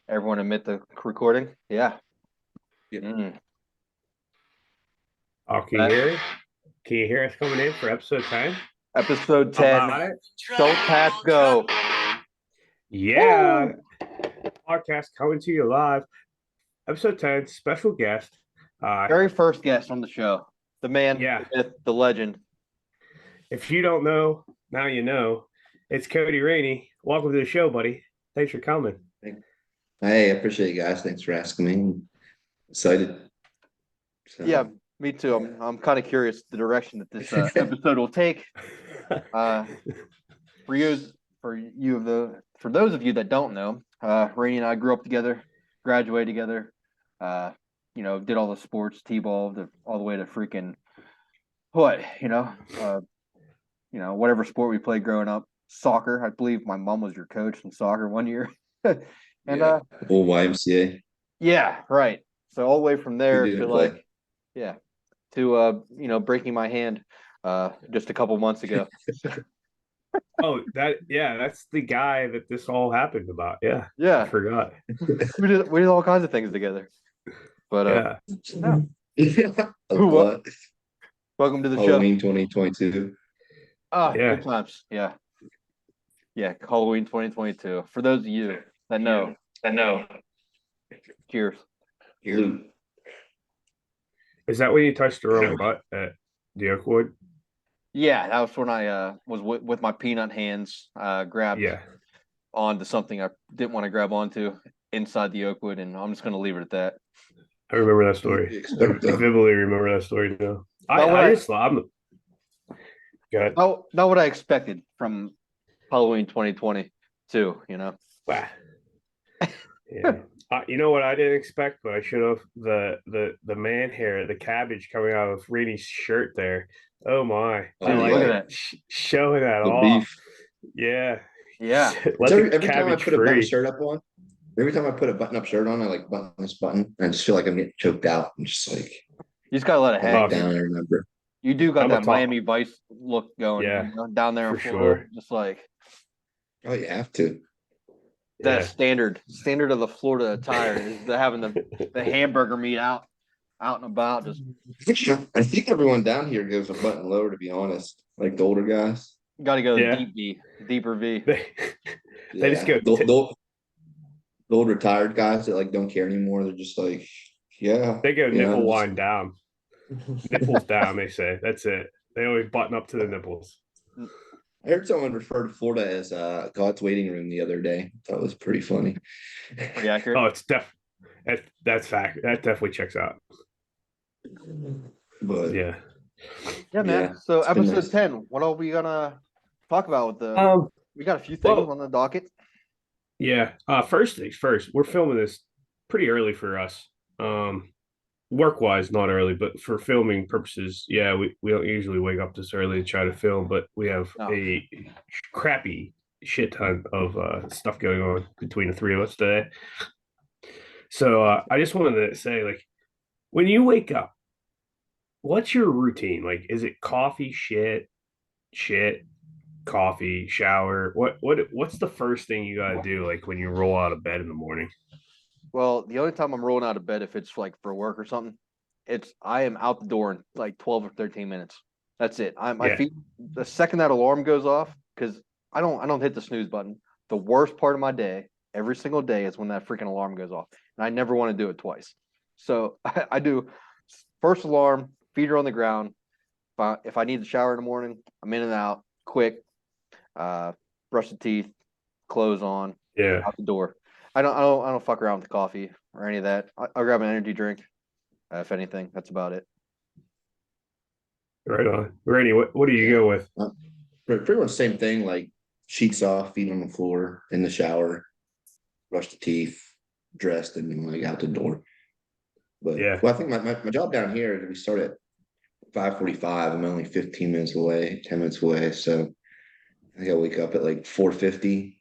Everyone admit the recording? Yeah. Yeah. Mm. Oh, can you That hear it? Can you hear us coming in for episode 10? episode How 10. about it? Don't pass go. Yeah, Woo! podcast coming to you live. Episode 10, special guest. Very first guest on the show. The man, Yeah, the myth, the legend. if you don't know, now you know. It's Cody Rainey. Welcome to the show, buddy. Thanks for coming. Hey, I appreciate you guys. Thanks for asking me. I'm excited. Yeah, So, me too. I'm kind of curious the direction that this episode will take. Uh, for you, for those of you that don't know, Rainey and I grew up together, graduated together. Uh, did all the sports, t-ball, all the way to freaking what, whatever sport we played growing up. Soccer. I believe my mom was your coach in soccer one year. And yeah, old YMCA. yeah, right. So all the way from We there to didn't play. yeah, to breaking my hand just a couple months ago. Oh, that's the guy that this all happened about. Yeah, I Yeah. forgot. We did all kinds of things together. But Yeah, yeah. Yeah. Wel- What? Welcome to the show. Halloween 2022. Ah, yeah. good times. Yeah. Yeah, Halloween 2022. For those of you that know, cheers. Here. Is that when you touched your own butt at the Oakwood? Yeah, that was when I was with my peanut hands, grabbed Yeah. onto something I didn't want to grab onto inside the Oakwood, and I'm just going to leave it at that. I remember that You story. I expect that. vividly remember that story now. Not what I just I'm good. not what I expected from Halloween 2022. Wow. Yeah. You know what I didn't expect, but I should have the man hair, the cabbage coming out of Rainey's shirt there. Oh my! Oh, Dude, I look like at yeah. that. showing that The off. beef. Yeah. Yeah, It's Let the every time I cabbage put a button free. shirt up on, every time I put a button up shirt on, I like button this button. And I just feel like I'm getting choked out. I'm just like, you just gotta let it I look hang, Oh, down man. and remember. You do got I'm a that top. Miami Vice look going, Yeah, down there in for Florida, sure. just like Oh, you have to. that Yeah. standard of the Florida attire is having the hamburger meat out and about. Just I think everyone down here goes a button lower, to be honest. Like the older guys. got to go Yeah. deeper V. They just Yeah. go. The old retired guys that like don't care anymore. They're just like, yeah, They go nipple just line down, nipples down. They say that's it. They always button up to the nipples. I heard someone refer to Florida as God's waiting room the other day. That was pretty funny. Pretty accurate. Oh, that's fact. That definitely checks out. But Yeah. Yeah, man. yeah, So it's been episode nice. 10, what are we gonna talk about with the Um. we got a few things Well, on the docket. yeah. First things first. We're filming this pretty early for us. Work wise, not early, but for filming purposes, yeah, we don't usually wake up this early to try to film, but we have No. a crappy shit ton of stuff going on between the three of us today. So I just wanted to say, like, when you wake up, what's your routine? Like, is it coffee, shit, coffee, shower? What's the first thing you gotta do, like when you roll out of bed in the morning? Well, the only time I'm rolling out of bed if it's like for work or something, I am out the door in like 12 or 13 minutes. That's it. My Yeah, feet the second that alarm goes off, because I don't hit the snooze button. The worst part of my day, every single day, is when that freaking alarm goes off. And I never want to do it twice. So I do first alarm, feet are on the ground. If I need to shower in the morning, I'm in and out, quick, uh, brush the teeth, clothes on, yeah, out the door. I don't fuck around with coffee or any of that. I'll grab an energy drink, if anything. That's about it. right on. Randy, what do you Yeah. go with? Pretty much the same thing, like sheets off, feet on the floor, in the shower, brush the teeth, dressed, and like out the door. But Yeah, well, I think my job down here, we start at 5:45. I'm only 15 minutes away, 10 minutes away. So I think I wake up at like 4:50,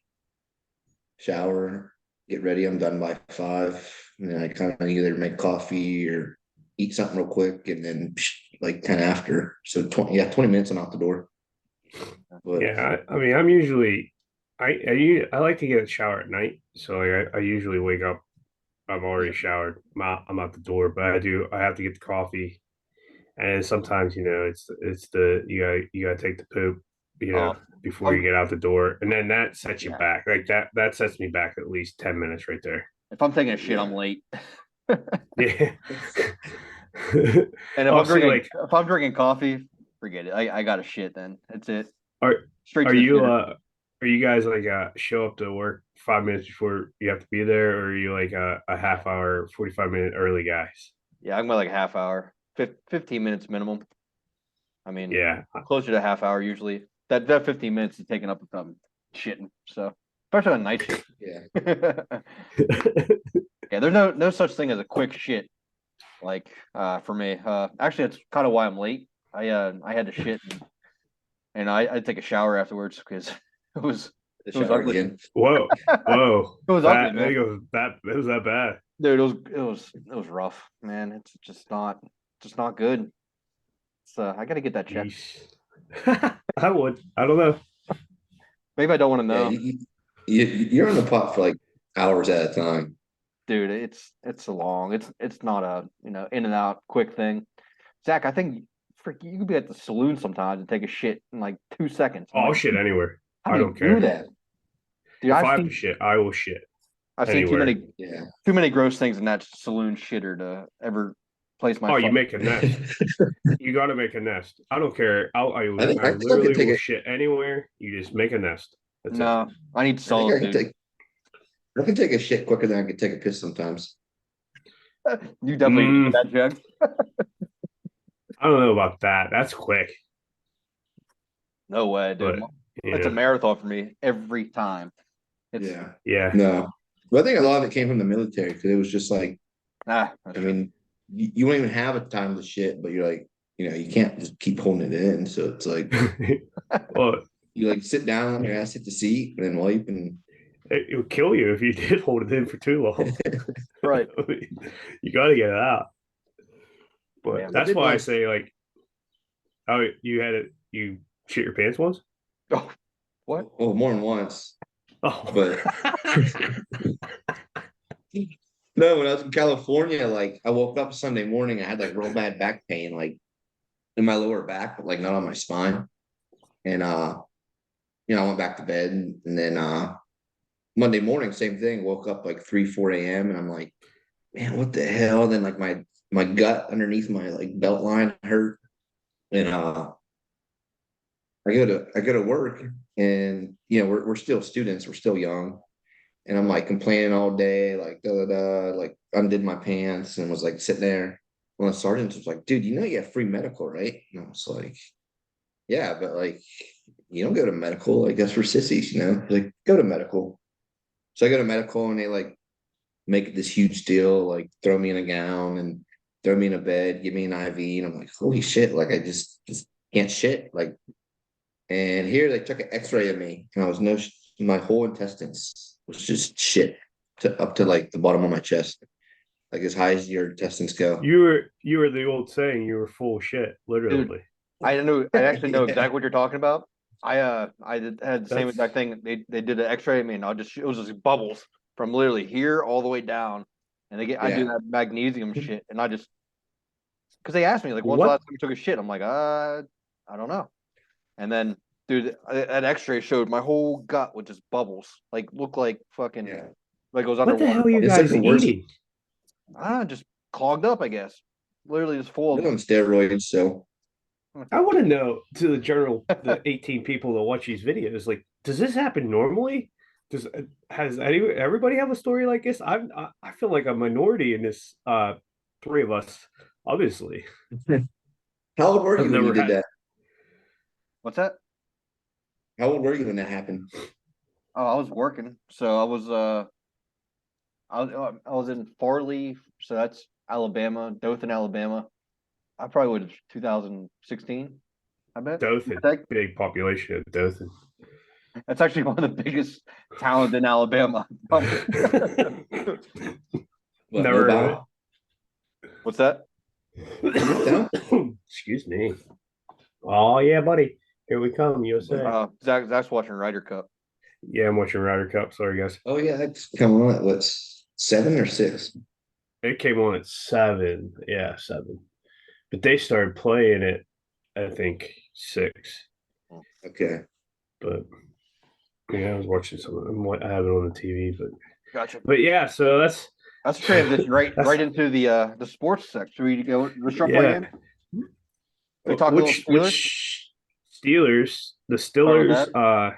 shower, get ready. I'm done by 5. And then I kind of either make coffee or eat something real quick and then like 10 after. So 20 minutes I'm out the door. But yeah. I mean, I'm usually I like to get a shower at night, so I usually wake up. I'm already Yeah. showered. I'm out the door, but I have to get the coffee, and sometimes it's the you gotta take the poop, Oh, before you I'm, get out the door, and then that sets you yeah. back. Like that sets me back at least 10 minutes right there. If I'm taking a shit, I'm Yeah. late. Yeah. And Oh, see, like, if I'm drinking coffee, forget it. I got to shit then. That's it. are Straight are to the you shitter. are you guys like show up to work 5 minutes before you have to be there, or are you like a half hour, 45 minute early guys? Yeah, I'm like a half hour, 15 minutes minimum. I mean, Yeah. closer to a half hour usually. That 15 minutes is taken up with shitting. So especially on night shift. Yeah. Yeah, there's no such thing as a quick shit. Like for me, actually, that's kind of why I'm late. I had to shit and I take a shower afterwards because it was The it was shower ugly. again. Whoa, whoa. It was ugly, That there man. you go. That it was that bad. Dude, it was rough, man. It's just not good. So I got to get that checked. Yeesh. I would. I don't know. Maybe I don't want to Yeah, know, you're on the pot for like hours at a time. dude. It's a long. It's not a in and out quick thing. Zach, I think you could be at the saloon sometimes and take a shit in like 2 seconds. Oh, I'm I'll like, shit anywhere. how I do you don't do care. that, dude? If I have to shit, I will shit I've seen anywhere. Yeah. too many gross things in that saloon shitter to ever place my Oh, you fucking. make a nest. You got to make a nest. I don't care. I I think I could literally take will a shit anywhere. You just make a nest. That's it. No, I need I think solid, dude. I can take a shit quicker than I can take a piss sometimes. You definitely need Mm, that, Jug. I don't know about that. That's quick, No way, dude. but you It's a know, marathon for me every time. It's Yeah. yeah. No. But I think a lot of it came from the military because it was just like, that's I true. mean, you won't even have a time to shit, but you're like, you can't just keep holding it in. So it's like Well, you like sit down on your ass, hit the seat, and then wipe and it would kill you if you did hold it in for too long. Right. You got to get it out. Yeah. But I that's did why I once. say, like, oh, you shit your pants once? Oh, what? Well, more than once. Oh. But no, when I was in California, like I woke up Sunday morning, I had like real bad back pain, like in my lower back, but like not on my spine. And I went back to bed and then Monday morning, same thing, woke up like 3, 4 a.m. and I'm like, man, what the hell? And then like my gut underneath my like belt line hurt. And I go to work and we're still students, we're still young. And I'm like complaining all day, like da da da, like undid my pants and was like sitting there. One of the sergeants was like, dude, you have free medical, right? And I was like, yeah, but like you don't go to medical, like that's for sissies. Like go to medical. So I go to medical and they like make this huge deal, like throw me in a gown and throw me in a bed, give me an IV, and I'm like, holy shit, like I just can't shit. Like, and here they took an X-ray of me, and I was my whole intestines was just shit to up to like the bottom of my chest, like as high as your intestines go. You were the old saying, you were full of shit, Dude, literally. I actually know Yeah, exactly what you're talking about. Had the same That's exact thing. They did an X-ray of me, and it was just bubbles from literally here all the way down. And I do yeah. that magnesium shit, and I just because they asked me like, "When's the what last time you took a shit?" I'm like, I don't know. And then, dude, that X-ray showed my whole gut with just bubbles, like looked like fucking Yeah. like it was what the underwater. hell are you It's like guys the worst. eating? Just clogged up, I guess. Literally just full You're on steroids, so of. I want to know, to the 18 people that watch these videos, like, does this happen normally? Has everybody have a story like this? I feel like a minority in this. Three of us, obviously, how old were have you when you never did had. that? What's that? How old were you when that happened? Oh, I was working, so I was in Farley, so that's Alabama, Dothan, Alabama. I probably would have 2016. I bet. Dothan, That's big population of Dothan. actually one of the biggest towns in Alabama. What, Never. mobile? What's that? Smithtown? Excuse me. Oh yeah, buddy. Here we come, USA. Zach's watching Ryder Cup. Yeah, I'm watching Ryder Cup. Sorry, guys. Oh yeah, that's come on. What's 7 or 6? It came on at 7. Yeah, 7. But they started playing it, I think, 6. Okay. But yeah, I was watching some of them. I have it on the TV, Gotcha. but yeah. So That's transition right that's into the sports section. We start yeah. playing. We talk a little Steelers. Which Steelers? The Start with Steelers.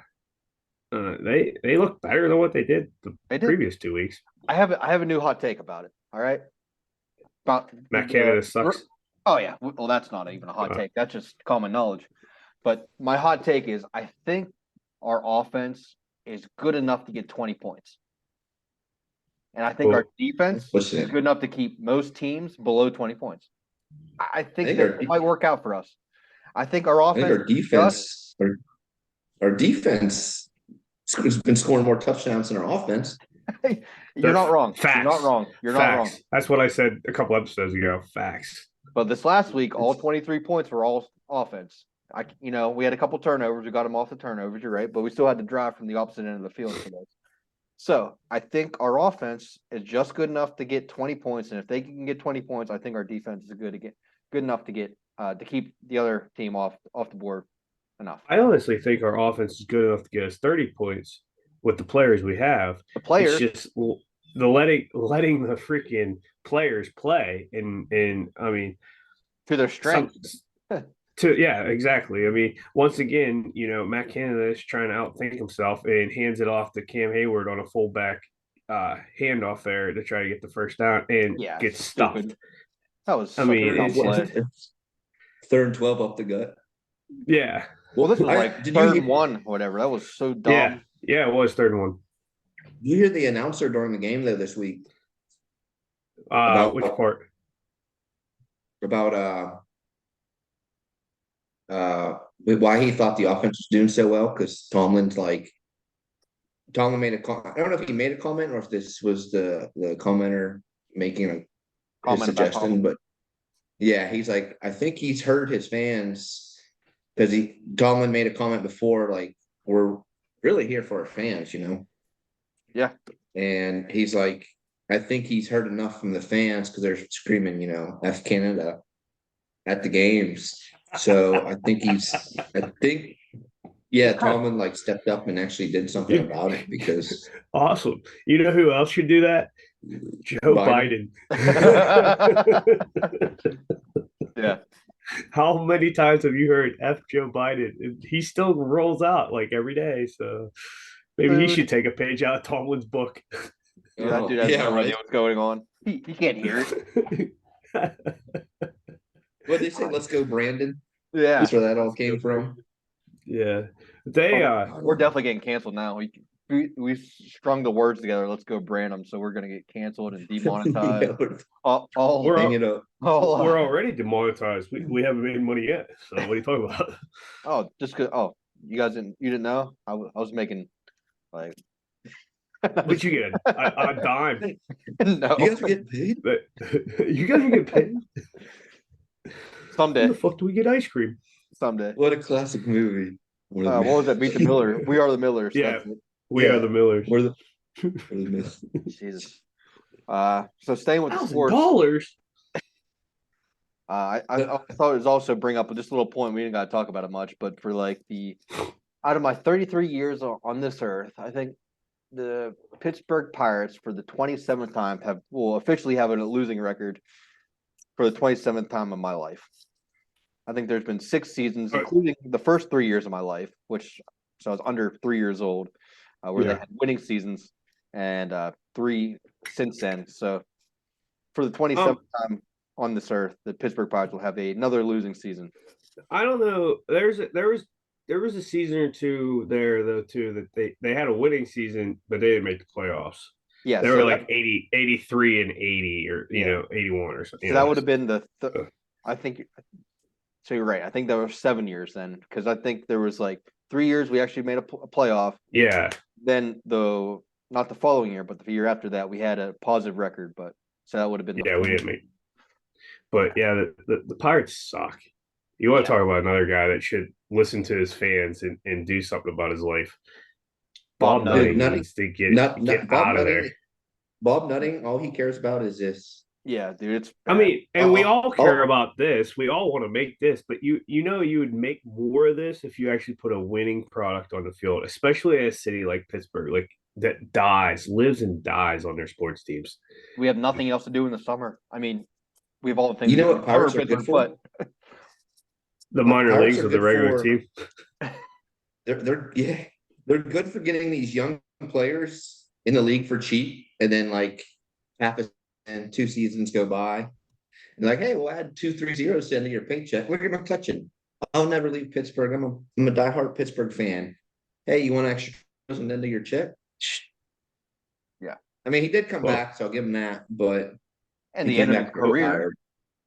that. They look better than what they did the They did. previous 2 weeks. I have a new hot take about it. All right. About Matt Canada sucks. Oh yeah. Well, that's not even a hot take. That's just common knowledge. But my hot take is I think our offense is good enough to get 20 points. And I think our defense is good enough to keep most teams below 20 points. I think that it might work out for us. I think our offense. Our defense has been scoring more touchdowns than our offense. You're not wrong. Facts. You're not wrong. You're not wrong. That's what I said a couple episodes ago. Facts. But this last week, all 23 points were all offense. We had a couple turnovers. We got them off the turnovers. You're right, but we still had to drive from the opposite end of the field for those. So I think our offense is just good enough to get 20 points, and if they can get 20 points, I think our defense is good enough to get to keep the other team off the board enough. I honestly think our offense is good enough to get us 30 points with the players we have. The players, it's just the letting the freaking players play, and I mean to their strengths. Yeah, exactly. I mean, once again, Matt Canada is trying to outthink himself and hands it off to Cam Hayward on a fullback handoff there to try to get the first down and gets stuffed. That was. I mean, it's 3rd and 12 up the gut. Yeah. Well, this was like 3rd and 1 or whatever. That was so dumb. Yeah, it was 3rd and 1. You hear the announcer during the game though this week? About which part? About why he thought the offense was doing so well, because Tomlin made a comment. I don't know if he made a comment or if this was the commenter making a suggestion, but yeah, he's like, I think he's heard his fans, because Tomlin made a comment before, like, we're really here for our fans, Yeah. And he's like, I think he's heard enough from the fans because they're screaming, F Canada at the games. So I think Tomlin stepped up and actually did something about it, because awesome. You know who else should do that? Joe Biden. Yeah. How many times have you heard F Joe Biden? He still rolls out every day. So maybe he should take a page out of Tomlin's book. That dude has no idea what's going on. He can't hear it. What they say? Let's go, Brandon. Yeah, that's where that all came from. Yeah, we're definitely getting canceled now. We strung the words together. Let's go, Brandon. So we're gonna get canceled and demonetized. We're already demonetized. We haven't made money yet. So what are you talking about? Oh, just because. Oh, you guys didn't know? I was making like. What'd you get? A dime? No. You guys get paid? You guys will get paid? Someday. When the fuck do we get ice cream? Someday. What a classic movie. What was that? Meet the Miller. We are the Millers. Yeah. We are the Millers. We're the Millers. Jesus. So staying with the sports. $1,000. I thought it was also bring up just a little point. We didn't got to talk about it much, but for out of my 33 years on this earth, I think the Pittsburgh Pirates for the 27th time will officially have a losing record for the 27th time of my life. I think there's been 6 seasons, including the first 3 years of my life, so I was under 3 years old, where they had winning seasons, and 3 since then. So for the 27th time on this earth, the Pittsburgh Pirates will have another losing season. I don't know. There was a season or two there though too that they had a winning season, but they didn't make the playoffs. Yeah, they were like 83 and 80 or 81 or something. So that would have been I think. So you're right. I think there were 7 years then, because I think there was 3 years we actually made a playoff. Yeah. Then not the following year, but the year after that, we had a positive record. But so that would have been. We didn't make. But yeah, the Pirates suck. You want to talk about another guy that should listen to his fans and do something about his life? Bob Nutting. Nutting needs to get Bob out of there. Nutting. Bob Nutting, all he cares about is this. Yeah, dude, it's I bad. mean, and we Oh, all care oh. about this. We all want to make this, but you would make more of this if you actually put a winning product on the field, especially a city like Pittsburgh, like that lives and dies on their sports teams. We have nothing else to do in the summer. I mean, we have all the things You to know do in what the summer, Pirates are good Pittsburgh, for? but The minor Pirates leagues are of the good regular for- team. They're good for getting these young players in the league for cheap, and then like and 2 seasons go by, and like, hey, we'll add 2-3 zeros to the end of your paycheck. Look at McCutcheon. I'll never leave Pittsburgh. I'm a diehard Pittsburgh fan. Hey, you want extra zeros on the end of your check? Yeah. I mean, he did come Well- back, so I'll give him that. But and he the end came of his back real career, tired.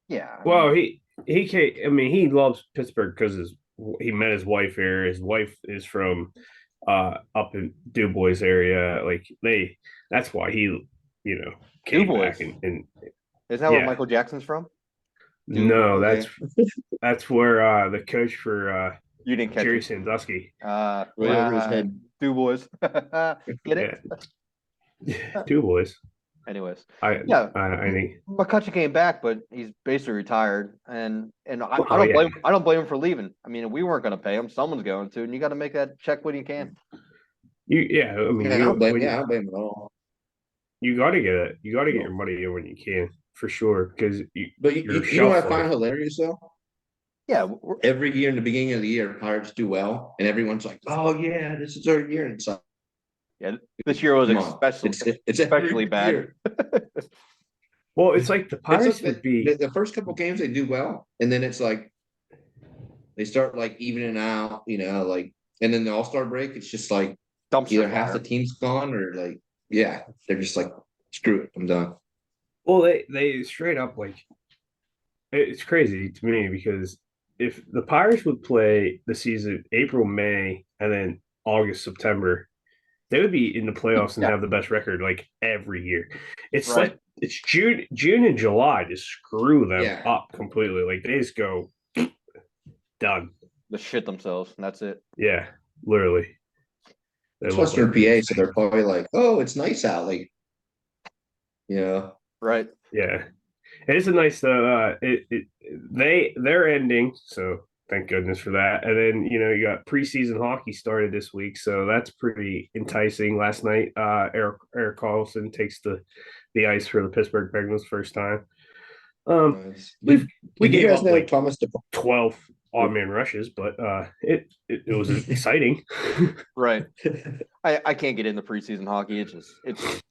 yeah. Well, he can't. I mean, he loves Pittsburgh because he met his wife here. His wife is from up in Du Bois area. Like that's why he came Du Bois. back and Isn't that where Michael Jackson's from? no, Bois. that's where the coach for You didn't catch Jerry it. Sandusky. Right over his head. Du Bois. Get it? Yeah, Du Bois. Anyways, I think McCutcheon came back, but he's basically retired, and I Well, I don't blame him for leaving. I mean, we weren't going to pay him; someone's going to, and you got to make that check when you can. I mean, I don't blame him at all. you got to get it. You got to get your money in when you can, for sure. Because But you know what I find life. hilarious though? Yeah, Every year in the beginning of the year, Pirates do well, and everyone's like, "Oh yeah, this is our year." And it's like, yeah. This year was come on, especially it's especially every bad. year. Well, it's like the It's Pirates like would be. the first couple games they do well, and then it's like they start like evening out, like, and then the All-Star break, it's just like Dumpster either half fire. the team's gone or like, yeah, they're just like, screw it, I'm done. Well, they straight up like it's crazy to me because if the Pirates would play the season April, May, and then August, September, they would be in the playoffs and Yeah. have the best record like every year. It's Right. like it's June and July just screw them Yeah. up completely. Like they just go done. The shit themselves, and that's it. Yeah, literally. They It's look Western like PA, things. so they're probably like, "Oh, it's nice out." Like, Right. Yeah, it is a nice. They're ending, so thank goodness for that. And then you got preseason hockey started this week, so that's pretty enticing. Last night, Eric Carlson takes the ice for the Pittsburgh Penguins first time. nice. We Did gave you guys up know like Thomas 12 odd man rushes, but it was exciting. Right. I can't get into preseason hockey. It's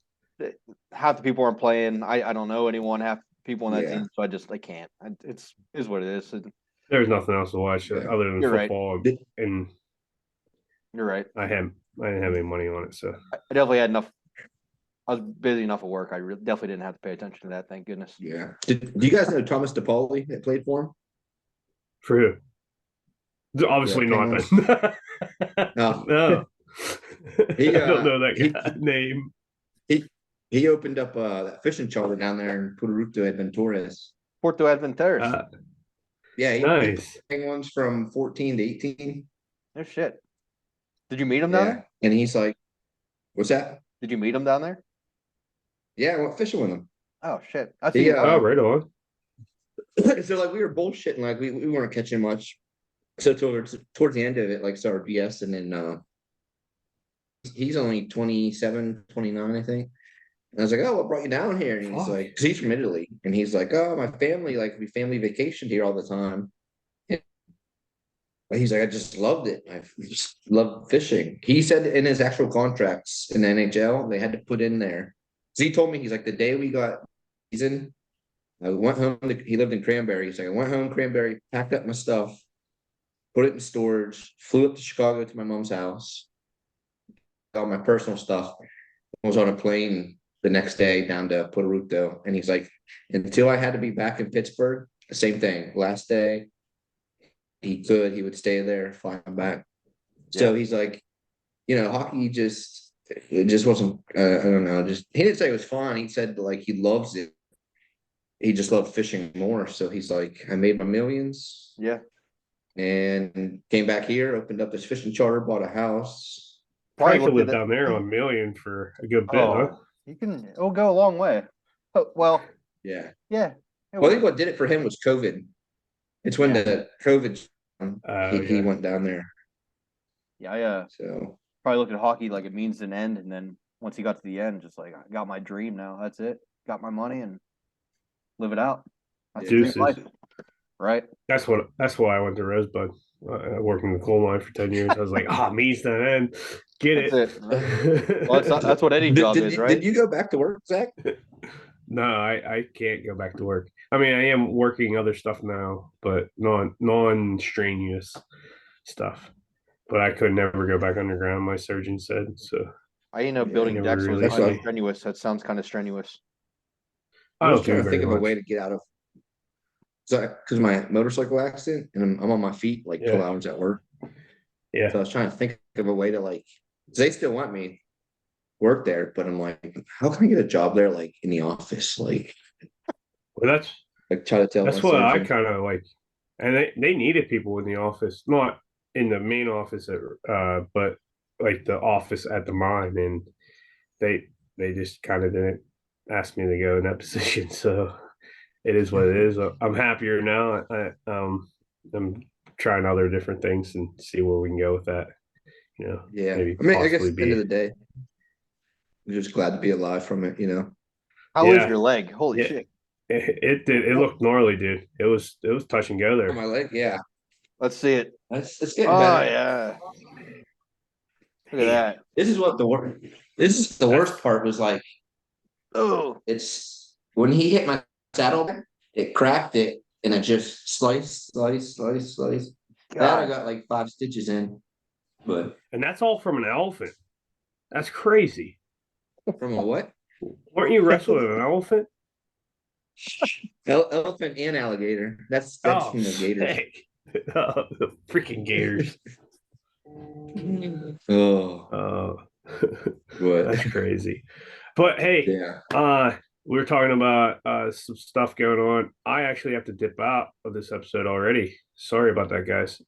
half the people aren't playing. I don't know anyone. Half the people on that Yeah. team, so I can't. It's is what it is. And There's nothing else to watch Yeah. other than You're right. football, and you're right. I didn't have any money on it, so I definitely had enough. I was busy enough at work. I definitely didn't have to pay attention to that. Thank goodness. Yeah. Do you guys know Thomas DePauli that played for him? for who? Obviously Yeah, not. Penguins. Then. No. No, He, I don't know that he- guy name. He opened up that fishing charter down there in Puerto Rico, Adventures. Porto Adventeros. Yeah, he Nice. Penguins from 14 to 18. No shit. Did you meet him down Yeah, there? and he's like, "What's that?" Did you meet him down there? Yeah, I went fishing with him. Oh shit. I see. He, Oh, right on. So like we were bullshitting, like we weren't catching much. So towards the end of it, like started BS, and then he's only 27, 29, I think. And I was like, "Oh, what brought you down here?" And he's Fuck. like, "Cause he's from Italy," and he's like, "Oh, my family, like we family vacationed here all the time." But he's like, "I just loved it. I just loved fishing." He said in his actual contracts in the NHL, they had to put in there. So he told me, he's like, the day we got season, I went home. He lived in Cranberry. He's like, I went home, Cranberry, packed up my stuff, put it in storage, flew up to Chicago to my mom's house, got all my personal stuff. I was on a plane the next day down to Puerto Rico. And he's like, until I had to be back in Pittsburgh, same thing. Last day, he would stay there, fly back. So he's like, hockey it just wasn't, I don't know, he didn't say it was fun. He said like he loves it. He just loved fishing more. So he's like, I made my millions. Yeah. And came back here, opened up this fishing charter, bought a house. Probably could looked live at it. down there on Million for a good bit, huh? Oh, it'll go a long way. Oh, well, Yeah. yeah. Well, I think what did it for him was COVID. It's when Yeah. the COVID Oh, he yeah. went down there. Yeah, yeah. So Probably looked at hockey like it means an end, and then once he got to the end, just like I got my dream now. That's it. Got my money and live it out. That's the dream Deuces. life, right? That's why I went to Rosebud. I worked in the coal mine for 10 years. I was like, means the end. Get That's it. it. Well, that's what any job is, right? did you go back to work, Zach? No, I can't go back to work. I mean, I am working other stuff now, but non strenuous stuff. But I could never go back underground, my surgeon said. So I didn't know Yeah, building never decks was released kind of me. strenuous. That sounds kind of strenuous. I I was don't trying do to think very of a much. way to get out of because my motorcycle accident and I'm on my feet like 12 Yeah. hours at work. Yeah. So I was trying to think of a way to like, 'cause they still want me work there, but I'm like, how can I get a job there like in the office? Well, that's Try to tell my what I surgeon. kind of like. And they needed people in the office, not in the main office, but like the office at the mine. And they just kind of didn't ask me to go in that position. So it is what it is. I'm happier now. I'm trying other different things and see where we can go with that. Yeah. Maybe I mean, I guess possibly at the end of be. the day, I'm just glad to be alive from it. How is Yeah, your leg? Holy yeah. shit! It did. It looked gnarly, dude. It was touch and go On there. my leg, yeah. Let's see it. It's getting Oh better. yeah, look at Damn. that. This is what the worst. This is the That's worst part was like Oh, it's when he hit my saddle, it cracked it, and it just slice. That I God. got like 5 stitches in, but and that's all from an elephant. That's crazy. from a what? Weren't you wrestling an elephant? Elephant and alligator. That's Oh, gators. sick. Oh, the freaking gators. Oh, Oh, what? that's crazy. But hey, Yeah. we were talking about some stuff going on. I actually have to dip out of this episode already. Sorry about that, guys.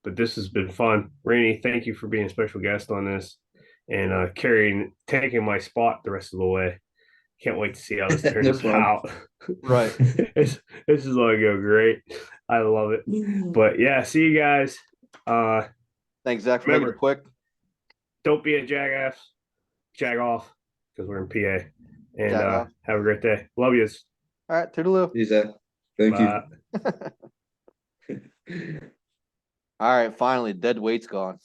But this has been fun. Rainey, thank you for being a special guest on this and taking my spot the rest of the way. Can't wait to see how this No turns problem. out. Right. This is all go great. I love it. But yeah, see you guys. Thanks, Zach, for making Remember, it quick. don't be a jackass. Jag off because we're in PA. And Jag off. have a great day. Love yous. All right, toodaloo. Use that. Thank Bye. you. All right, finally, dead weight's gone.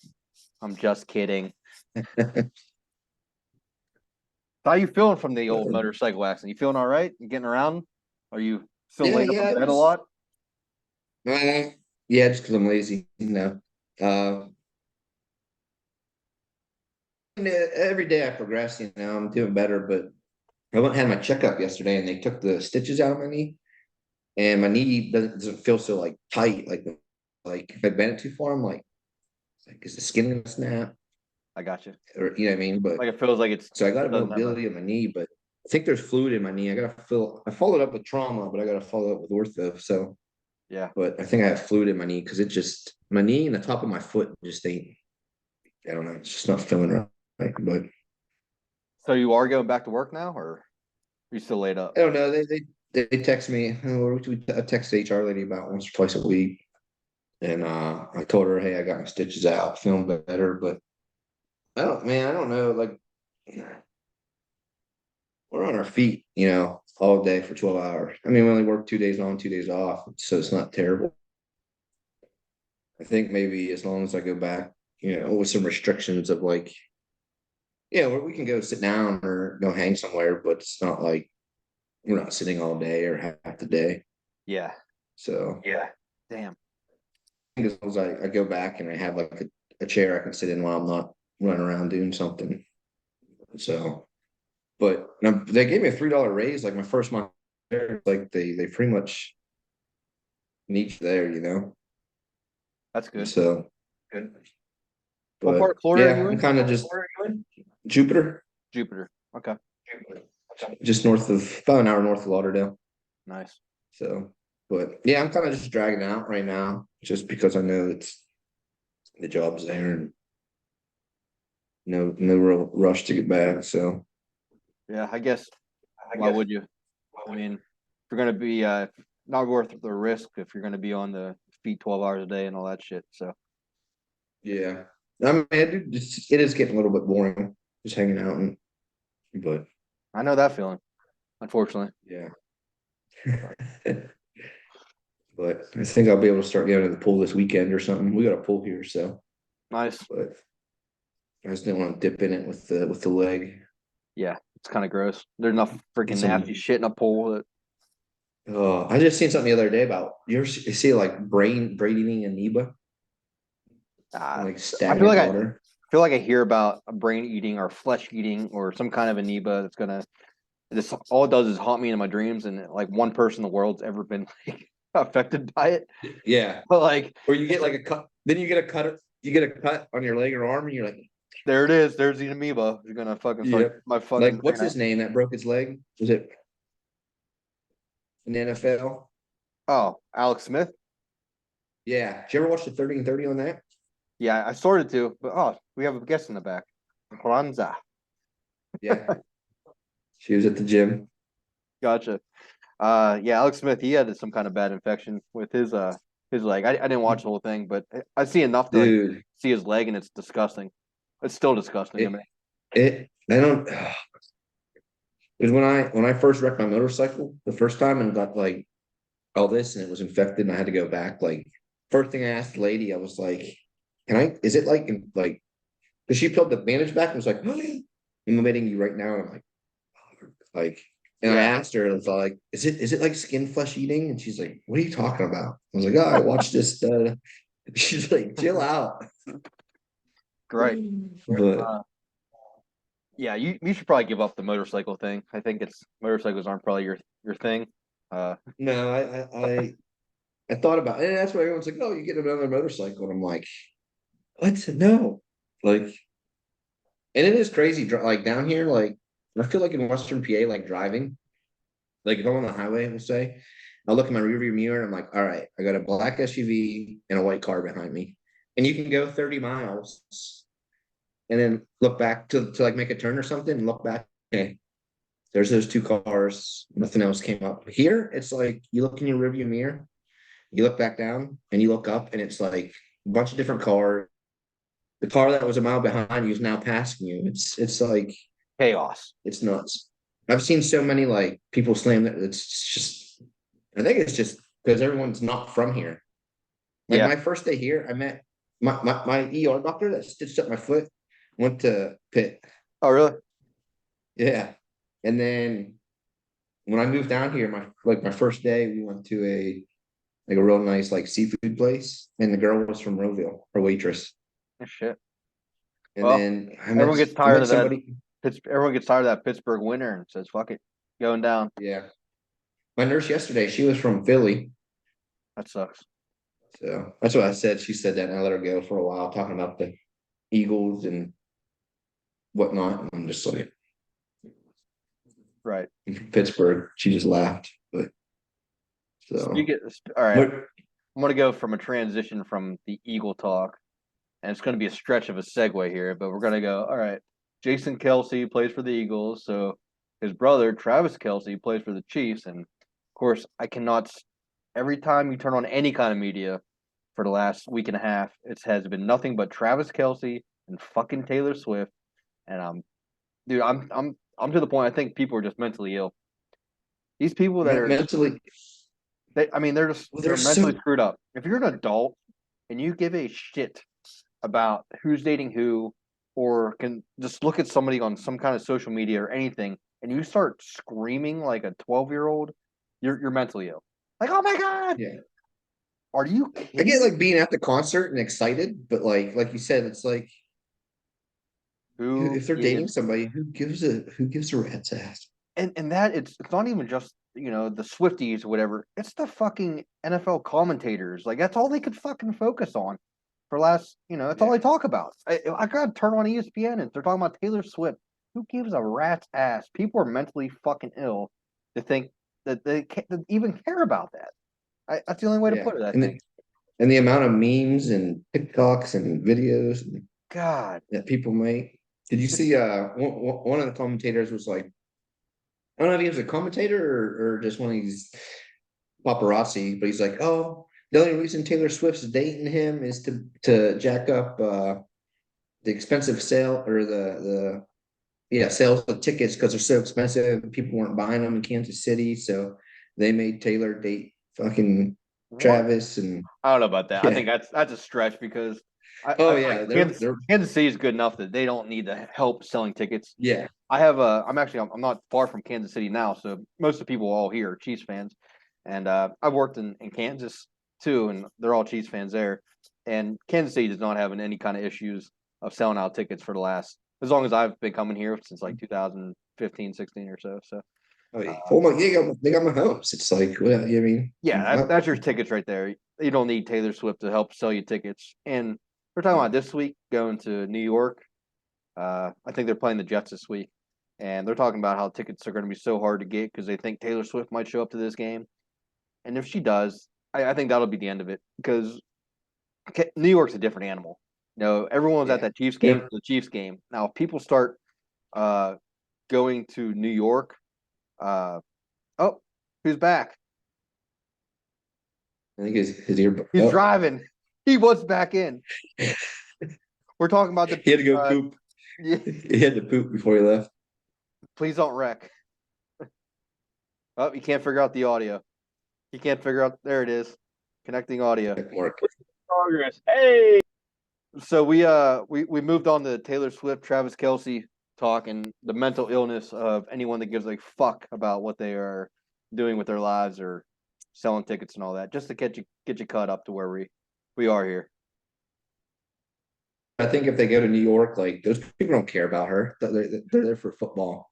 I'm just kidding. How you feeling from the old motorcycle accident? You feeling all right? You getting around? Are you still laying up in it bed a was- lot? Yeah, just because I'm lazy. Every day I progress. I'm doing better. But I went and had my checkup yesterday, and they took the stitches out of my knee, and my knee doesn't feel so like tight. Like if I bend it too far, I'm like is the skin gonna snap? I got you. Or you know what I mean? But Like it feels like it's so I got a doesn't have mobility of my knee, but I think there's fluid in my knee. I followed up with trauma, but I gotta follow up with ortho. So yeah. but I think I have fluid in my knee because my knee and the top of my foot just ain't. I don't know. It's just not feeling right. But So you are going back to work now, or are you still laid up? I don't know. They text me. I text the HR lady about once or twice a week, and I told her, hey, I got my stitches out, feeling better. But I don't know. Like we're on our feet, all day for 12 hours. I mean, we only work 2 days on, 2 days off, so it's not terrible. I think maybe as long as I go back, with some restrictions of like, we can go sit down or go hang somewhere, but it's not like we're not sitting all day or half the day. Yeah. So Yeah. Damn. I think as long as I go back and I have like a chair I can sit in while I'm not running around doing something. So, but they gave me a $3 raise like my first month there. Like they pretty much need you there. That's good. So Good. but What part of Florida are yeah, you I'm in? kind of just Jupiter, Jupiter. Okay. just about an hour north of Lauderdale. Nice. So, but yeah, I'm kind of just dragging it out right now, just because I know the job's there. And no real rush to get back. So Yeah, I guess why would you? I mean, if you're gonna be not worth the risk if you're gonna be on the feet 12 hours a day and all that shit. So yeah, I mean, it is getting a little bit boring just hanging out, but I know that feeling, unfortunately. yeah. But I think I'll be able to start going to the pool this weekend or something. We got a pool here, so Nice. but I just didn't want to dip in it with the leg. Yeah, it's kind of gross. There's enough freaking Some nasty shit in a pool that Oh, I just seen something the other day about you see like brain eating amoeba like I feel stagnant like water. feel like I hear about a brain eating or flesh eating or some kind of amoeba that's gonna this all it does is haunt me in my dreams and like one person in the world's ever been like, affected by it. Yeah. But like Or you get it's like like a cut. Then you get a cut on your leg or arm, and you're like, there it is. There's the amoeba. You're gonna fucking start yep. my fucking Like what's brain his out. name that broke his leg? Was it in the NFL? Oh, Alex Smith? Yeah. Did you ever watch the 30 and 30 on that? Yeah, I started to, but oh, we have a guest in the back. Kwanzaa. Yeah. She was at the gym. Gotcha. Yeah, Alex Smith, he had some kind of bad infection with his leg. I didn't watch the whole thing, but I see enough to like Dude, see his leg and it's disgusting. It's still disgusting to it me. it I don't because when I first wrecked my motorcycle the first time and got like all this and it was infected and I had to go back, like first thing I asked the lady, I was like, can I is it like because she peeled the bandage back and was like, I'm admitting you right now. And I'm like, and I Yeah, asked her, and I was like, is it like skin flesh eating? And she's like, what are you talking about? I was like, oh, I watched this. She's like, chill out. great. But Uh, yeah, you should probably give up the motorcycle thing. I think it's motorcycles aren't probably your thing. Uh, no, I thought about it. And that's why everyone's like, oh, you get another motorcycle. And I'm like, what? No. Like, and it is crazy. Like down here, like, I feel like in Western PA, like driving, like if I'm on the highway, we'll say, I'll look in my rearview mirror and I'm like, all right, I got a black SUV and a white car behind me. And you can go 30 miles and then look back to like make a turn or something and look back. Okay, there's those two cars. Nothing else came up. Here, it's like you look in your rearview mirror, you look back down and you look up and it's like a bunch of different cars. The car that was a mile behind you is now passing you. It's like chaos. it's nuts. I've seen so many like people slam that it's just I think it's just because everyone's not from here. Like Yeah. my first day here, I met my ER doctor that stitched up my foot, went to Pitt. Oh, really? Yeah. And then when I moved down here, my first day, we went to a real nice like seafood place, and the girl was from Roseville, her waitress. Oh, shit. And Well, then everyone gets I tired met of that. somebody. Everyone gets tired of that Pittsburgh winter and says, "Fuck it, going down." Yeah. My nurse yesterday, she was from Philly. That sucks. So that's what I said. She said that and I let her go for a while talking about the Eagles and whatnot. And I'm just like Right. Pittsburgh. She just laughed. But so All right. what I'm gonna go from a transition from the Eagle talk, and it's gonna be a stretch of a segue here, but we're gonna go. All right. Jason Kelce plays for the Eagles, so his brother Travis Kelce plays for the Chiefs, and of course, I cannot. Every time you turn on any kind of media for the last week and a half, it has been nothing but Travis Kelce and fucking Taylor Swift, and dude, I'm to the point. I think people are just mentally ill. These people that are mentally I mean, well, they're they're so mentally screwed up. If you're an adult and you give a shit about who's dating who, or can just look at somebody on some kind of social media or anything, and you start screaming like a 12-year-old, you're mentally ill. Like, oh my god, yeah. are you I get kidding? like being at the concert and excited, but like you said, it's like Who if they're dating gives? somebody, who gives a rat's ass? And that it's not even just the Swifties or whatever. It's the fucking NFL commentators. Like that's all they could fucking focus on for last. That's all Yeah, they talk about. I gotta turn on ESPN and they're talking about Taylor Swift. Who gives a rat's ass? People are mentally fucking ill to think that they can't to even care about that. That's the only way to yeah. put it. I think. And the amount of memes and TikToks and videos God, that people make. Did you see one of the commentators was like, I don't know if he was a commentator or just one of these paparazzi, but he's like, oh, the only reason Taylor Swift's dating him is to jack up the expensive sale or the sales of tickets because they're so expensive and people weren't buying them in Kansas City, so they made Taylor date fucking What? Travis and I don't know about that. I yeah. think that's a stretch because I Oh feel like yeah, they're Kansas City is good enough that they don't need the help selling tickets. yeah. I'm not far from Kansas City now, so most of the people all here are Chiefs fans, and I've worked in Kansas too, and they're all Chiefs fans there. And Kansas City does not have any kind of issues of selling out tickets for the last as long as I've been coming here since like 2015, 16 or so. So Oh, yeah. uh, Oh my, they got my hopes. It's like, well, I mean, yeah, that's your tickets right there. You don't need Taylor Swift to help sell you tickets. And we're talking about this week going to New York. I think they're playing the Jets this week, and they're talking about how tickets are going to be so hard to get because they think Taylor Swift might show up to this game. And if she does, I think that'll be the end of it because New York's a different animal. Everyone was at yeah, that Chiefs game yeah. for the Chiefs game. Now, if people start uh, going to New York, uh, oh, who's back? I think his ear. He's Oh, driving. He was back in. We're talking about the. he had to go Uh, poop. yeah, He had to poop before he left. please don't wreck. Oh, you can't figure out the audio. You can't figure out. There it is, connecting audio. Mark. Progress. Hey. So we moved on to Taylor Swift, Travis Kelce talk, and the mental illness of anyone that gives a fuck about what they are doing with their lives or selling tickets and all that, just to get you caught up to where we are here. I think if they go to New York, like those people don't care about her. They're there for football.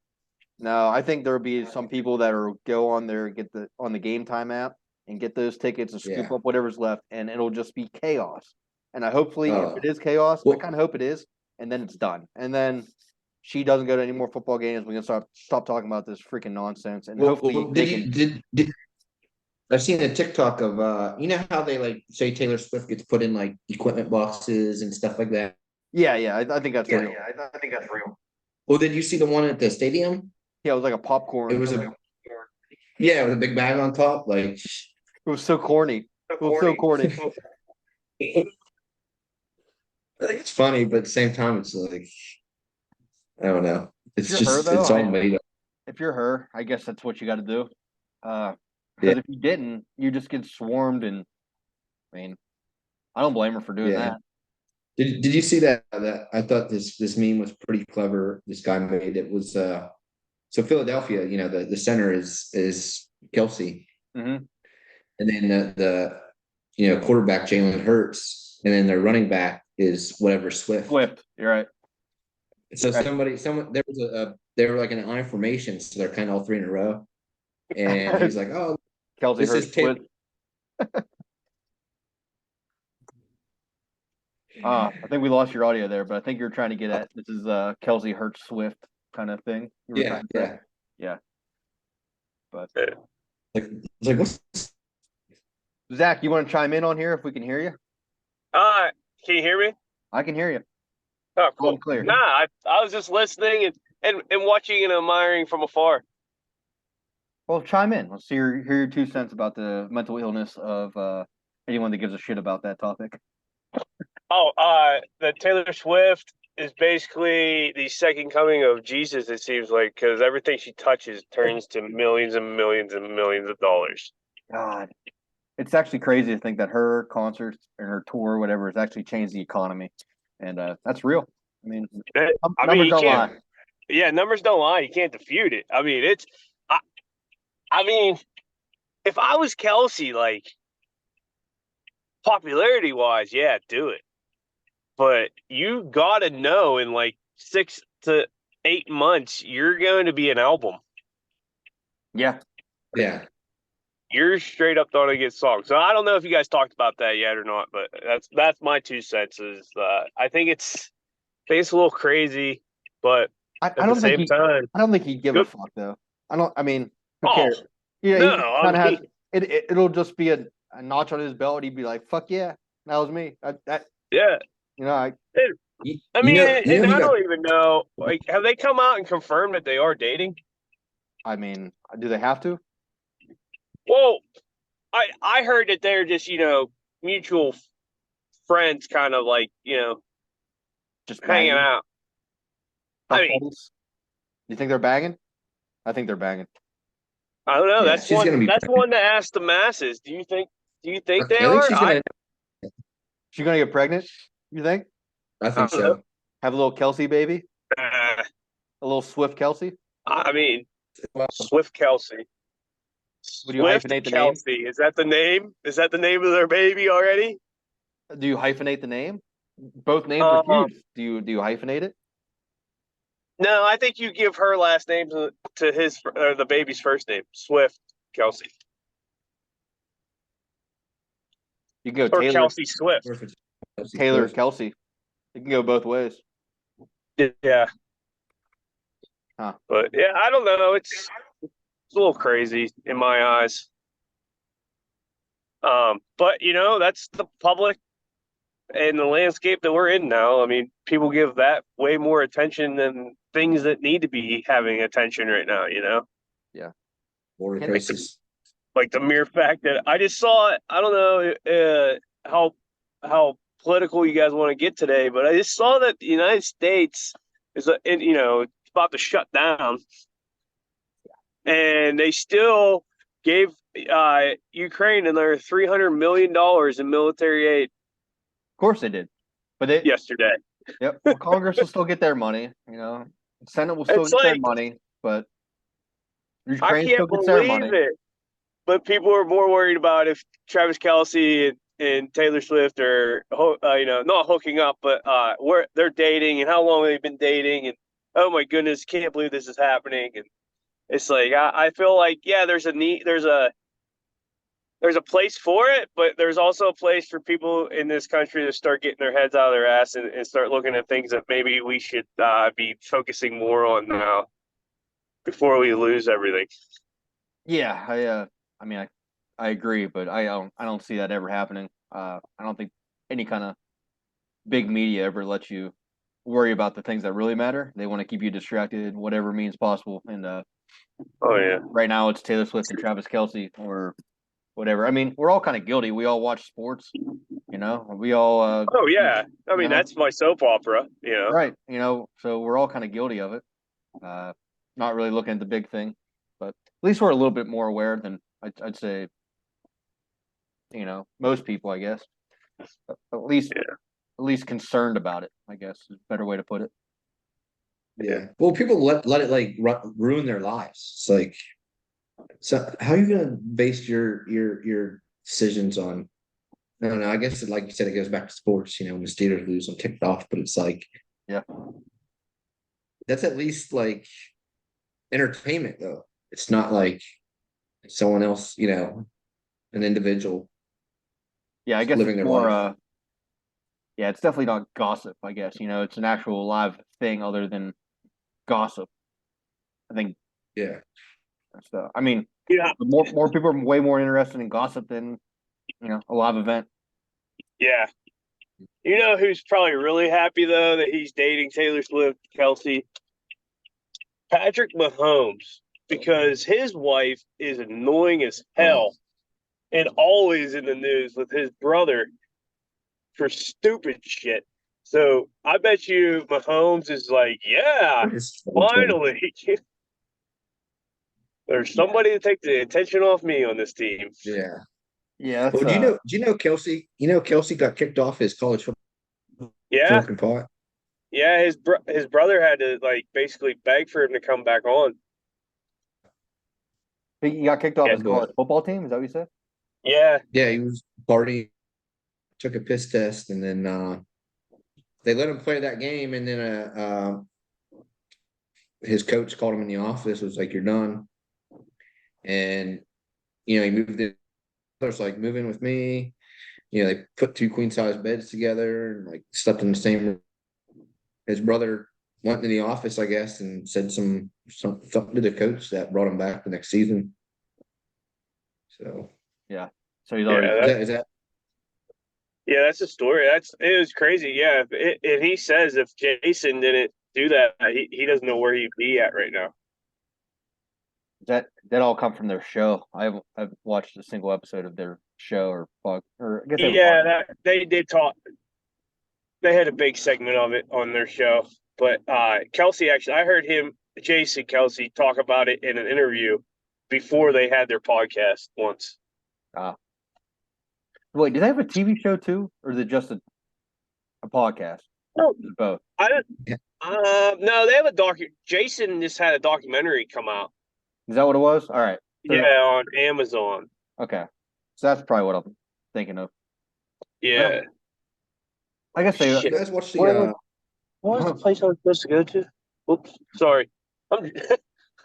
No, I think there'll be some people that are go on there get on the Game Time app and get those tickets and scoop Yeah. up whatever's left, and it'll just be chaos. And I hopefully, if it Oh, is chaos, I well, kind of hope it is, and then it's done. And then she doesn't go to any more football games. We can stop talking about this freaking nonsense, and hopefully they did can. you did I've seen a TikTok of you know how they like say Taylor Swift gets put in like equipment boxes and stuff like that. Yeah, yeah, I think that's real. I think that's real. Well, did you see the one at the stadium? Yeah, it was like a It popcorn. was a yeah, with a big bag on top. Like It was so corny. It was so corny. I think it's funny, but at the same time, it's like I don't know. If It's you're her just though, it's all made up. if you're her, I guess that's what you got to do. Yeah, Because if you didn't, you just get swarmed, and I mean, I don't blame her for doing yeah. that. Did you see that I thought this meme was pretty clever. This guy made it was so Philadelphia, you know, the center is Kelce, Mm-hmm. and then the quarterback Jalen Hurts, and then their running back is whatever Swift. Swift, you're right. So Right. someone there was they were like in an I formation, so they're kind of all three in a row, and he was like, "Oh, Kelce this Hurts is Taylor." Swift. I think we lost your audio there, but I think you're trying to get at this is Kelce Hurts Swift kind of thing. You were Yeah, trying to say, yeah. yeah. But Like, it's like what's Zach, you want to chime in on here if we can hear you? Uh, can you hear me? I can hear you. Oh, Loud cool. and clear. Nah, I was just listening and watching and admiring from afar. Well, chime in. Let's hear your 2 cents about the mental illness of anyone that gives a shit about that topic. Oh, the Taylor Swift is basically the second coming of Jesus, it seems like, because everything she touches turns to millions and millions and millions of dollars. God, it's actually crazy to think that her concerts and her tour, whatever, has actually changed the economy, and that's real. I mean, I mean, numbers you don't can't. lie. Yeah, numbers don't lie. You can't defute it. I mean, I mean, if I was Kelce, like popularity wise, yeah, do it. But you gotta know in like 6 to 8 months, you're going to be an album. Yeah, yeah. You're straight up going to get songs. So I don't know if you guys talked about that yet or not, but that's my 2 cents. Is I think it's a little crazy, but I at the don't think same time, I don't think he'd give a good. fuck though. I don't. I mean, who Oh cares? Yeah, no, he I kind of has mean, it. It'll just be a notch on his belt. He'd be like, "Fuck yeah, that was me." That yeah. you know, I I You mean, know, and he I got don't even know. Like, have they come out and confirmed that they are dating? I mean, do they have to? Well, I heard that they're just mutual friends, kind of like Just hanging banging? out. I Tough mean, buddies? You think they're banging? I think they're banging. I don't know. yeah, That's she's one. gonna be That's pregnant. one to ask the masses. Do you think? Do you I think they think are? she's gonna. She gonna get pregnant? You think? I I think don't know. so. Have a little Kelsey baby? Uh, A little Swift Kelsey? I mean, Well, Swift Kelsey. Would you Swift hyphenate the name? Kelsey. Is that the name? Is that the name of their baby already? Do you hyphenate the name? Both names are Um, huge. Do you hyphenate it? no, I think you give her last name to his or the baby's first name, Swift Kelsey You can go or Taylor Kelsey Swift. or if it's Taylor Kelsey. It can go both ways. Yeah, Huh. but yeah, I don't know. It's a little crazy in my eyes. But that's the public and the landscape that we're in now. I mean, people give that way more attention than things that need to be having attention right now. border Can't- crisis. Like the mere fact that I just saw it. I don't know how political you guys want to get today, but I just saw that the United States is it's about to shut down, and they still gave Ukraine another $300 million in military aid Of course they did. But they yesterday. Yep. Well, Congress will still get their money, Senate will still It's get their like money, but I Ukraine still can't gets their believe money. it. But people are more worried about if Travis Kelce and Taylor Swift are, not hooking up, but where they're dating and how long they've been dating, and oh my goodness, can't believe this is happening. And it's like I feel like there's a need, there's a place for it, but there's also a place for people in this country to start getting their heads out of their ass and start looking at things that maybe we should be focusing more on now before we lose everything. Yeah, I mean, I agree, but I don't see that ever happening. I don't think any kind of big media ever lets you worry about the things that really matter. They want to keep you distracted, whatever means possible. And Oh yeah. right now, it's Taylor Swift and Travis Kelce or whatever. I mean, we're all kind of guilty. We all watch sports, We all, Oh yeah. I mean, know? that's my soap opera. Right. So we're all kind of guilty of it. Not really looking at the big thing, but at least we're a little bit more aware than I'd say, most people, I guess. At least, Yeah. at least concerned about it, I guess is a better way to put it. Yeah. Well, people let it like ruin their lives. It's like, so how are you gonna base your decisions on? No, no. I guess like you said, it goes back to sports. When the Steelers lose, I'm ticked off, but it's like, Yeah. that's at least like entertainment, though. It's not like someone else, an individual Yeah, I guess living it's their more, life. yeah, it's definitely not gossip, I guess. It's an actual live thing other than gossip. I think Yeah. so. I mean, Yeah. more people are way more interested in gossip than, a live event. Yeah. You know who's probably really happy though that he's dating Taylor Swift, Kelsey? Patrick Mahomes, because his wife is annoying as hell and always in the news with his brother for stupid shit. So I bet you Mahomes is like, yeah, finally. There's somebody to take the attention off me on this team. Yeah. Yeah, that's Well, do you know Kelsey? Kelsey got kicked off his college football Yeah, smoking pot. yeah. His brother had to basically beg for him to come back on. he got kicked off Yeah, his college football team. Is that what you said? Yeah, Yeah, he was partying, took a piss test, and then they let him play that game, and then his coach called him in the office, was like, "You're done." And he moved in. Others like, "Move in with me." They put two queen size beds together and like slept in the same room. His brother went to the office, I guess, and said something to the coach that brought him back the next season. So Yeah. So he's Yeah, already is that Yeah, that's a story. It was crazy. Yeah, and he says if Jason didn't do that, he doesn't know where he'd be at right now. That all come from their show. I've watched a single episode of their show or I guess they have a Yeah, podcast. they did talk. They had a big segment of it on their show, but Kelce actually, I heard Jason Kelce, talk about it in an interview before they had their podcast once. Wait, do they have a TV show too, or is it just a podcast? No, Is it both? I don't. Yeah. No, they have a Jason just had a documentary come out. Is that what it was? All right. So, Yeah, on Amazon. okay. So that's probably what I'm thinking of. Yeah. I guess they. You Shit. guys watch the What was the place I was supposed to go to? Oops, sorry.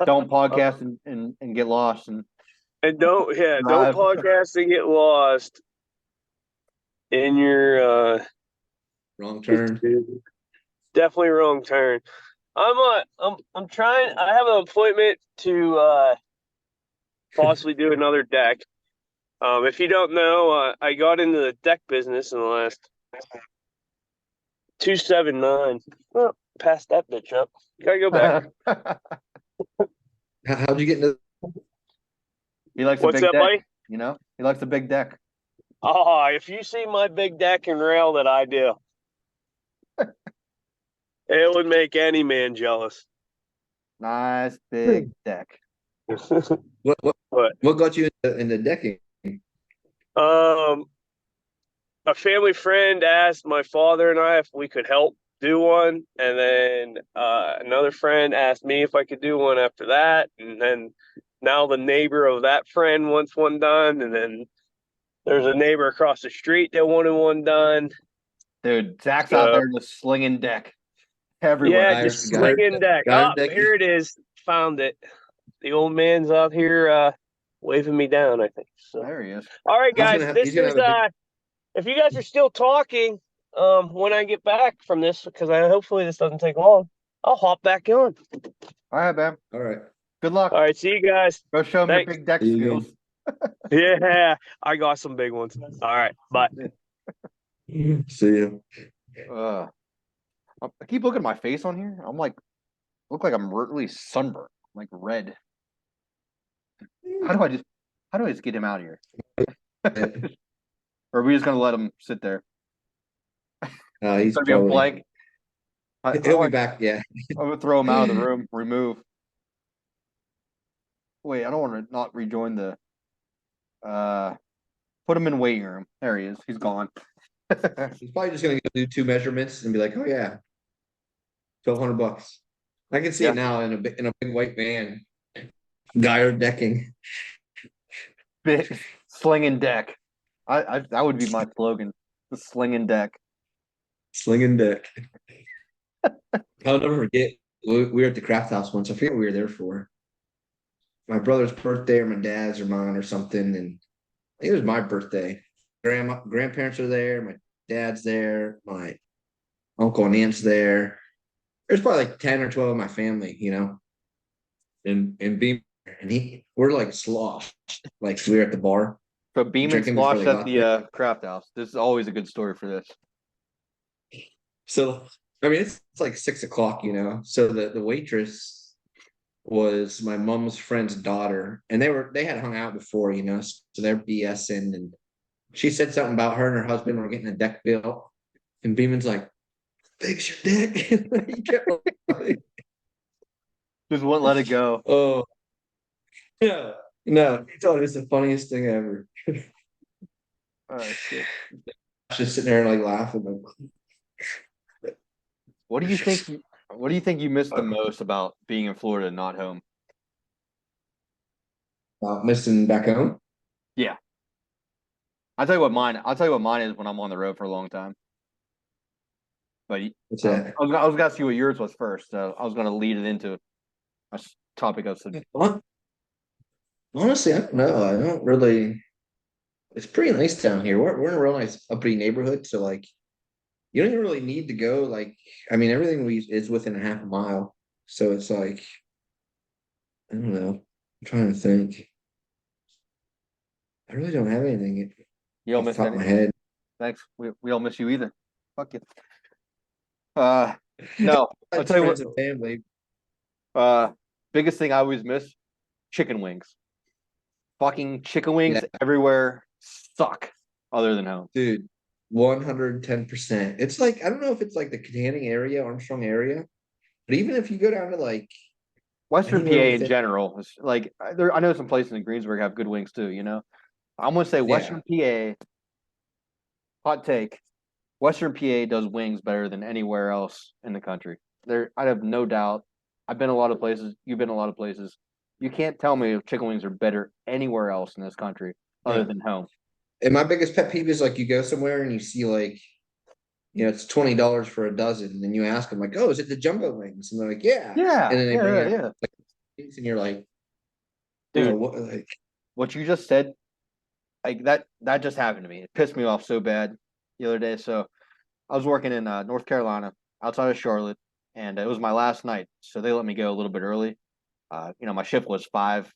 Don't podcast and get lost and And don't drive. podcast and get lost in your wrong turn? definitely wrong turn. I'm trying. I have an appointment to possibly do another deck. If you don't know, I got into the deck business in the last 279. Well, pass that bitch up. Gotta go back. How'd you get into? He likes What's a big up, deck. buddy? You know, he likes a big deck. Oh, if you see my big deck and rail that I do, it would make any man jealous. Nice big deck. What got you into decking? A family friend asked my father and I if we could help do one, and then another friend asked me if I could do one after that, and then now the neighbor of that friend wants one done, and then there's a neighbor across the street that wanted one done. Dude, Zach's out there just slinging deck everywhere. Yeah, just slinging deck. Oh, here it is. Found it. The old man's out here waving me down, I think. So. There he is. All right, guys. This is if you guys are still talking, when I get back from this, because hopefully this doesn't take long, I'll hop back on. All right, man. All right. Good luck. All right, see you guys. Go show him Thanks. your big deck See you skills. Yeah, I got some big ones. All right, bye. See you. I keep looking at my face on here. I'm like, look like I'm really sunburned, like red. How do I just get him out of here? Or are we just gonna let him sit there? He's gonna be a blank. He'll be back. Yeah. I'm gonna throw him out of the room. Remove. Wait, I don't want to not rejoin the. Put him in waiting room. There he is. He's gone. He's probably just gonna go do 2 measurements and be like, "Oh yeah, $1,200." I can see it now in a big white van. Geyer decking. Big slinging deck. I that would be my slogan. The slinging deck. Slinging deck. I'll never forget. We were at the craft house once. I forget what we were there for. My brother's birthday or my dad's or mine or something. And I think it was my birthday. Grandparents are there. My dad's there. My uncle and aunt's there. There's probably like 10 or 12 of my family, you know. And Beamer. And we're like sloshed. Like we were at the bar. So Beeman sloshed at the craft house. This is always a good story for this. So I mean it's like 6 o'clock, you know. So the waitress was my mom's friend's daughter, and they had hung out before, you know, so they're BSing, and she said something about her and her husband were getting a deck built, and Beeman's like, "Fix your deck." He kept just wouldn't let it go. Oh yeah, no, he thought it was the funniest thing ever. Shit. Just sitting there like laughing. Like, what do you think? What do you think you missed the most about being in Florida and not home? Missing back home? Yeah. I'll tell you what mine is when I'm on the road for a long time. But What's that? I was gonna see what yours was first. I was gonna lead it into a topic of Honestly, I don't know. I don't really. It's pretty nice down here. We're in a real nice uppity neighborhood, so like, you don't even really need to go. Like, I mean, everything is within a half a mile, so it's like, I don't know. I'm trying to think. I really don't have anything. You don't off the miss top of my anything. head. Thanks. We don't miss you either. Fuck you. No, I'll tell you what. Friends and family. Biggest thing I always miss: chicken wings. Fucking chicken Yeah, wings everywhere suck, other than home. dude, 110%. It's like I don't know if it's like the Canning area, Armstrong area, but even if you go down to like Western PA anywhere in within, general is like there. I know some places in Greensburg have good wings too. I'm gonna say yeah, Western PA. Hot take: Western PA does wings better than anywhere else in the country. I have no doubt. I've been a lot of places. You've been a lot of places. You can't tell me if chicken wings are better anywhere else in this country other no. than home. And my biggest pet peeve is like you go somewhere and you see like it's $20 for a dozen, and then you ask them like, "Oh, is it the jumbo wings?" And they're like, "Yeah," and Yeah, then they yeah, bring yeah, out yeah. things, and you're like, "Oh, Dude, what?" Like, what you just said, like that just happened to me. It pissed me off so bad the other day. So I was working in North Carolina, outside of Charlotte, and it was my last night. So they let me go a little bit early. My shift was 5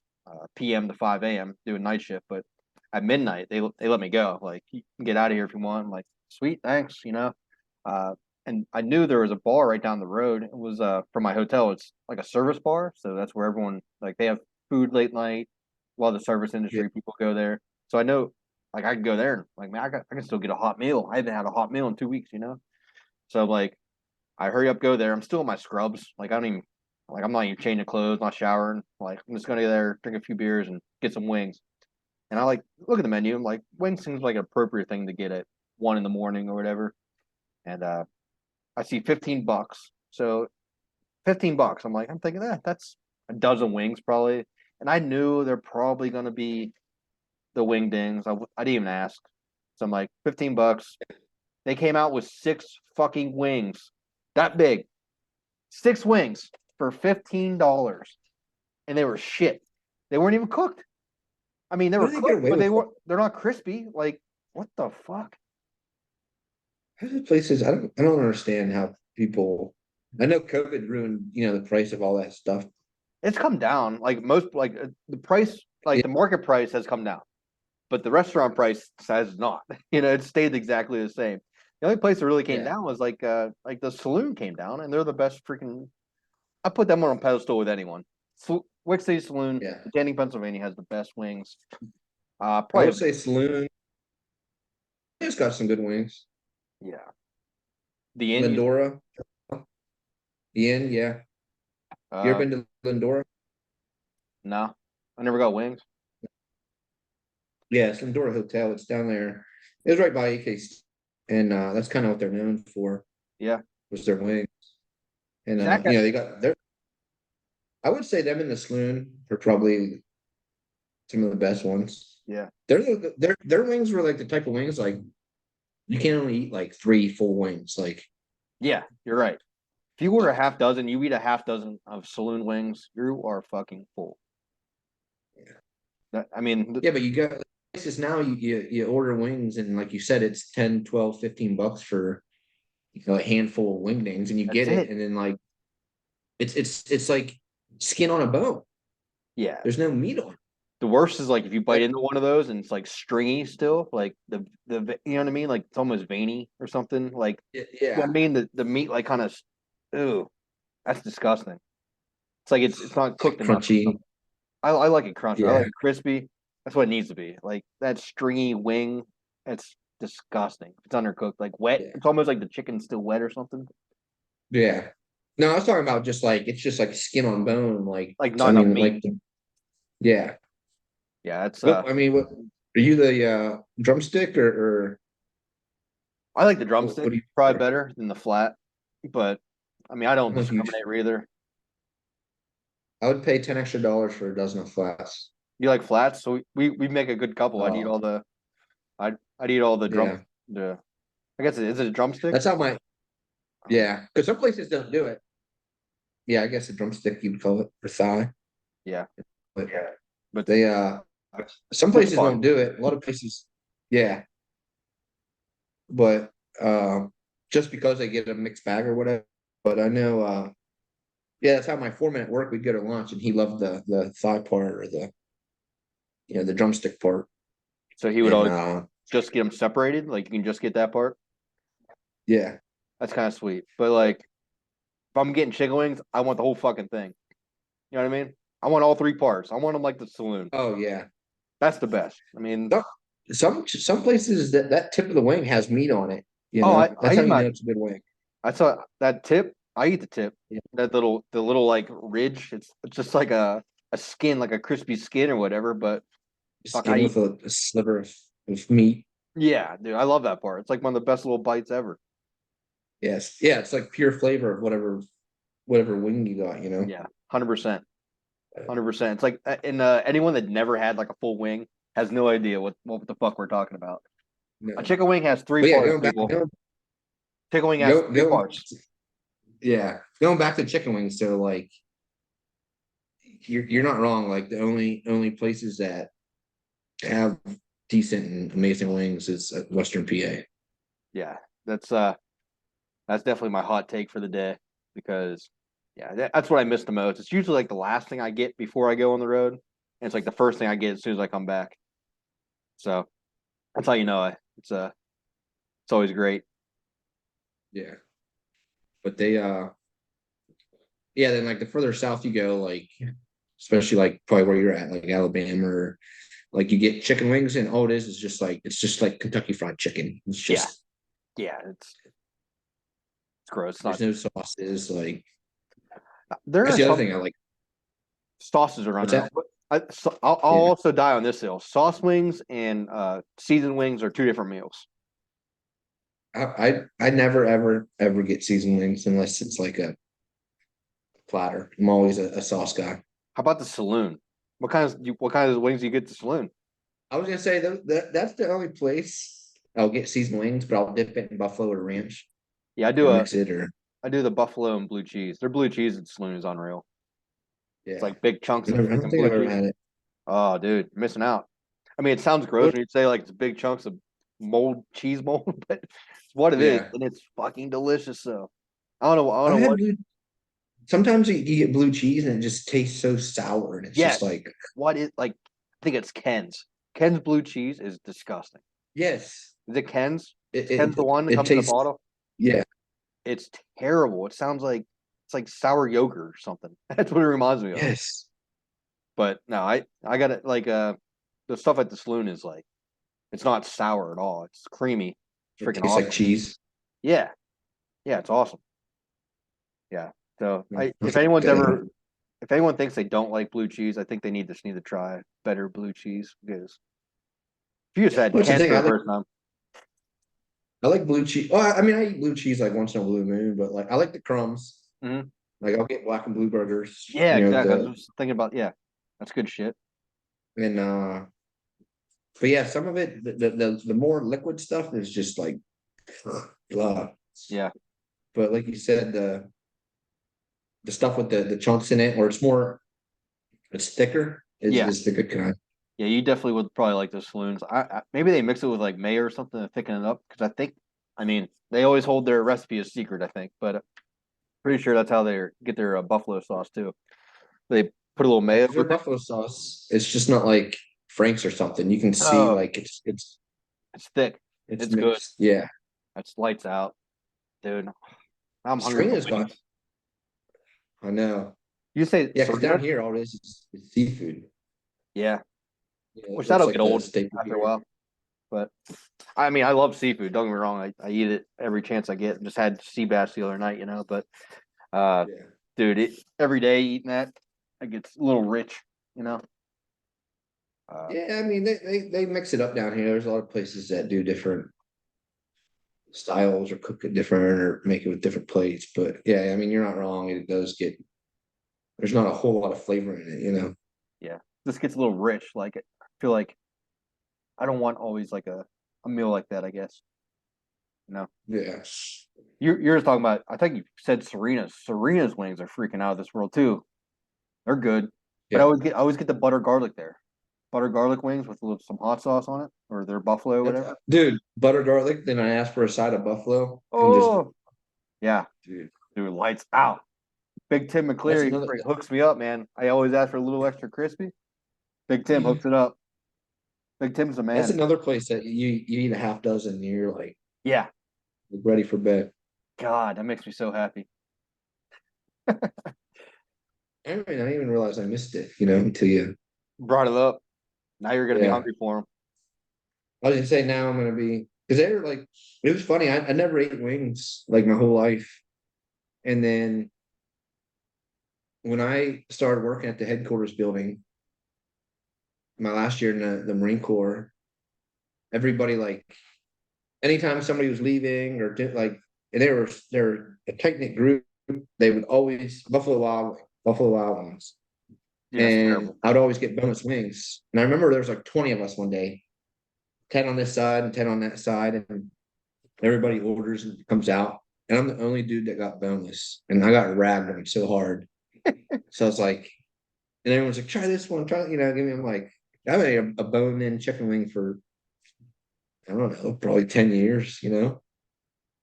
p.m. to 5 a.m. doing night shift, but at midnight they let me go. Like, you can get out of here if you want. I'm like, sweet, thanks. Uh, and I knew there was a bar right down the road. It was from my hotel. It's like a service bar, so that's where everyone, like, they have food late night. A lot of the service yeah, industry people go there. So I know, like, I can go there and, like, man, I can still get a hot meal. I haven't had a hot meal in 2 weeks. So, like, I hurry up, go there. I'm still in my scrubs. Like, I don't even, like, I'm not even changing clothes, not showering. Like, I'm just gonna go there, drink a few beers, and get some wings. And I, like, look at the menu. I'm like, wings seems like an appropriate thing to get at 1 in the morning or whatever. And I see $15. So $15. I'm thinking that's a dozen wings probably. And I knew they're probably gonna be the wing dings. I didn't even ask. So I'm like, $15. They came out with six fucking wings, that big, six wings for $15, and they were shit. They weren't even cooked. I mean, they how were do they get cooked, away but with that? they're not crispy. Like, what the fuck? How do places? I don't understand how people. I know COVID ruined the price of all that stuff. It's come down. Like, most, like, the price, like, Yeah, the market price has come down, but the restaurant price has not. It stayed exactly the same. The only place that really came yeah, down was like the saloon came down, and they're the best freaking. I put them on a pedestal with anyone. Wick City Saloon, yeah. Danny, Pennsylvania has the best wings. I Probably, would say Saloon. It's got some good wings. yeah. The Inn, Lindora, the Inn, yeah. You ever uh, been to Lindora? no, I never got wings. Yeah, it's Lindora Hotel. It's down there. It's right by AKC, and that's kind of what they're known for Yeah, was their wings. And Zach. they got their. I would say them and the Saloon are probably some of the best ones. Yeah, Their wings were like the type of wings like you can only eat like three full wings. Like yeah, you're right. If you order a half dozen, you eat a half dozen of saloon wings, you are fucking full. I mean, yeah, but you got places now you order wings and like you said, it's 10, 12, $15 for a handful of wingdings and you that's get it, it. and then like it's like skin on a bone. Yeah. There's no meat on it. The worst is, like, if you bite Like, into one of those and it's like stringy still, like you know what I mean? Like, it's almost veiny or something. Like, you know what yeah, I mean? The meat, like, kind of, ooh, that's disgusting. It's like it's not cooked enough or crunchy. something. I like it crunchy. I Yeah, like it crispy. That's what it needs to be. Like, that stringy wing, it's disgusting. It's undercooked, like wet. yeah, It's almost like the chicken's still wet or something. yeah. No, I was talking about just like it's just like skin on bone. Like Like, so, not I enough mean, meat. yeah. Yeah, it's What I mean, what are you the drumstick or I like the what drumstick do you probably prefer? better than the flat, but I mean, I don't I'm a huge. discriminate either. I would pay $10 extra for a dozen of flats. You like flats, so we make a good couple. Oh, I'd eat all the drum. yeah. The I guess is it a drumstick? That's how my Um, yeah. Because some places don't do it. Yeah, I guess a drumstick you'd call it or thigh, yeah, but but they some it's places fun. won't do it. A lot of places, yeah, but just because they get a mixed bag or whatever. But I know yeah, that's how my foreman at work we'd go to lunch and he loved the thigh part or the the drumstick part. So he would And always just get them separated. Like you can just get that part. Yeah. That's kind of sweet. But like, if I'm getting chicken wings, I want the whole fucking thing. You know what I mean? I want all three parts. I want them like the saloon. Oh yeah. That's the best. I mean, Some places that tip of the wing has meat on it. You oh, know, I that's how eat you my. know it's a good wing. I saw that tip. I eat the tip. Yeah. That the little like ridge. It's just like a skin, like a crispy skin or whatever. But fuck, I Skin eat. with a sliver of meat. Yeah, dude, I love that part. It's like one of the best little bites ever. Yes. Yeah, it's like pure flavor of whatever wing you got, you know. Yeah, 100%, 100%. It's like, and anyone that never had like a full wing has no idea what the fuck we're talking about. No. A chicken wing has three But yeah, parts, people. Chicken wing has three going parts. yeah, going back to chicken wings. So like, you're not wrong. Like the only places that have decent and amazing wings is Western PA. Yeah, that's definitely my hot take for the day because yeah, that's what I miss the most. It's usually like the last thing I get before I go on the road, and it's like the first thing I get as soon as I come back. So that's how you know it's always great. Yeah, but yeah. Then like the further south you go, like especially like probably where you're at, like Alabama, or like you get chicken wings, and all it is it's just like Kentucky Fried Chicken. It's just Yeah, it's gross. It's there's not. no sauces. Like There that's are the other some thing I like. sauces around What's there. that? I'll Yeah. also die on this hill. Sauce wings and seasoned wings are two different meals. I never ever get seasoned wings unless it's like a platter. I'm always a sauce guy. How about the saloon? What kind of wings do you get at the saloon? I was gonna say that's the only place I'll get seasoned wings, but I'll dip it in buffalo or ranch Yeah, or mix it or I do the buffalo and blue cheese. Their blue cheese at the saloon is unreal. It's yeah. like big chunks of I don't freaking think blue I've ever cheese. had it. Oh, dude, missing out. I mean, it sounds gross What? when you say like it's big chunks of cheese mold, but it's what it is, Yeah. and it's fucking delicious. So I don't know. I I've don't know had what. blue. Sometimes you get blue cheese and it just tastes so sour, and it's Yes, just like what is like? I think it's Ken's. Ken's blue cheese is disgusting. yes, Is it Ken's? it Is Ken's the one that it comes in a tastes bottle? yeah. It's terrible. It sounds like it's like sour yogurt or something. That's what it reminds me of. Yes, But no, I got it like the stuff at the saloon is like it's not sour at all. It's creamy. It's it freaking tastes like awesome. cheese. Yeah. Yeah, it's awesome. Yeah. So Okay. if anyone thinks they don't like blue cheese, I think they just need to try better blue cheese because if you just had What's the Ken thing? for the first time. I like blue cheese. Well, I mean, I eat blue cheese like once in a blue moon, but like I like the crumbs. Mhm. Like I'll get black and blue burgers. Yeah, You know exactly. I was just thinking about that's good shit. and but yeah, some of it the more liquid stuff is just like blah. Yeah. But like you said, the stuff with the chunks in it, or it's thicker, Yeah. is the good kind. Yeah, you definitely would probably like those saloons. Maybe they mix it with like mayo or something to thicken it up because I mean, they always hold their recipe a secret. I think, but pretty sure that's how they get their buffalo sauce too. They put a little mayo Because their with it. buffalo sauce, it's just not like Frank's or something. You can see Oh, like it's thick. it's It's good. mixed. Yeah, It's lights out, dude. I'm hungry for Serena's got. wings. I know. You say Yeah, because down Serena? here all it is seafood. Yeah, Yeah, which that's that'll like get the old staple after a here. while. But I mean, I love seafood. Don't get me wrong. I eat it every chance I get. Just had sea bass the other night, But uh, Yeah. dude, every day eating that, it gets a little rich, you know. Yeah, I mean they mix it up down here. There's a lot of places that do different styles or cook it different or make it with different plates. But yeah, I mean you're not wrong. It does get there's not a whole lot of flavor in it. Yeah, this gets a little rich. Like I feel like I don't want always like a meal like that. I guess. Yeah. You're just talking about. I think you said Serena's. Serena's wings are freaking out of this world too. They're good, but Yeah. I always get the butter garlic there. Butter garlic wings with some hot sauce on it, or their buffalo, or whatever. Dude, butter garlic. Then I asked for a side of buffalo and just Oh, yeah, dude. dude, lights out. Big Tim That's McCleary another hooks me up, man. I always ask for a little extra crispy. Big Tim hooks it up. Big Tim's the man. That's another place that you eat a half dozen and you're like Yeah. ready for bed. God, that makes me so happy. I didn't even realize I missed it, until you. Brought it up. Now you're gonna be Yeah. hungry for them. I was gonna say now I'm gonna be because they're like it was funny. I never ate wings like my whole life, and then when I started working at the headquarters building, my last year in the Marine Corps, everybody like anytime somebody was leaving or like, and they're a tight knit group, they would always Buffalo Wild Wings, Yeah, that's and terrible. I'd always get bonus wings. And I remember there was like 20 of us one day, 10 on this side and 10 on that side, and everybody orders and comes out, and I'm the only dude that got boneless, and I got ragged on so hard. So I was like, and everyone's like, try this one, give me. I'm like, I made a bone-in chicken wing for I don't know, probably 10 years, And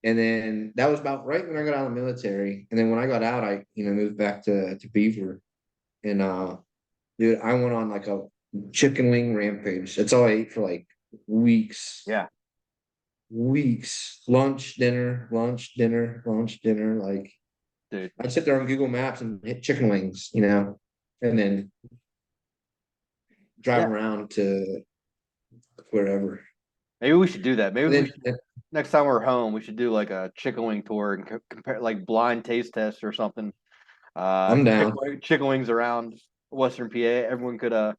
then that was about right when I got out of the military. And then when I got out, I moved back to Beaver, and dude, I went on like a chicken wing rampage. That's all I ate for like weeks. Yeah. Weeks, lunch, dinner, lunch, dinner, lunch, dinner. Like, Dude. I'd sit there on Google Maps and hit chicken wings, and then drive around to wherever. Maybe we should do that. Maybe And then, next time we're home, we should do like a chicken wing tour and compare like blind taste test or something. I'm down. Chicken wings around Western PA. Everyone could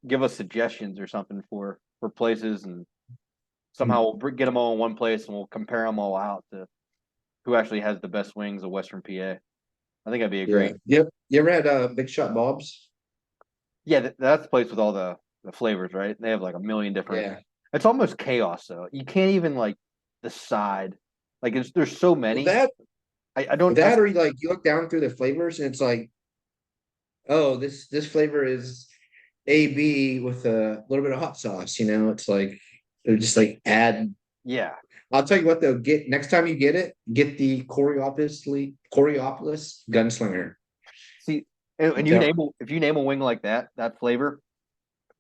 give us suggestions or something for places, and somehow we'll get them all in one place and we'll compare them all out to who actually has the best wings of Western PA. I think that'd be a great. Yep. You ever had Big Shot Bob's? Yeah, that's the place with all the flavors, right? They have like a million different. Yeah. It's almost chaos, though. You can't even like decide. Like there's so many. Well, I don't. That or like you look down through the flavors and it's like, oh, this flavor is AB with a little bit of hot sauce. It's like they're just like add. Yeah. I'll tell you what though. Get next time you get it, get the Coriopolis Gunslinger. See, and if you name a wing like that flavor,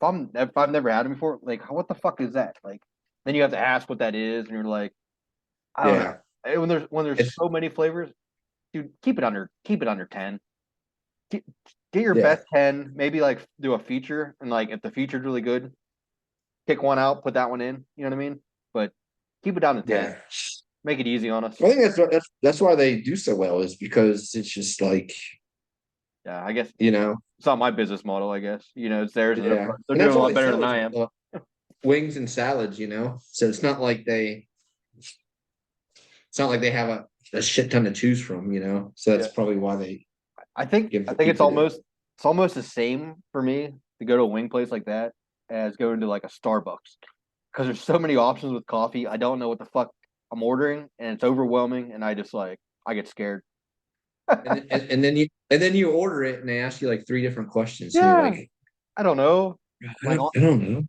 if I've never had it before, like what the fuck is that? Like, then you have to ask what that is, and you're like, I don't know. When there's so many flavors, dude, keep it under 10. Get your best 10, maybe like do a feature, and like if the feature's really good, pick one out, put that one in. You know what I mean? But keep it down to 10. Make it easy on us. I think that's why they do so well, is because it's just like, yeah, I guess it's not my business model. I guess it's theirs. Yeah. They're doing a lot better than I am. Wings and salads, so it's not like they have a shit ton to choose from, So that's probably why they. I think it's almost the same for me to go to a wing place like that as going to like a Starbucks, because there's so many options with coffee. I don't know what the fuck I'm ordering, and it's overwhelming, and I get scared. and then you order it and they ask you like 3 different questions. Yeah. And you're like, I don't know. I don't know.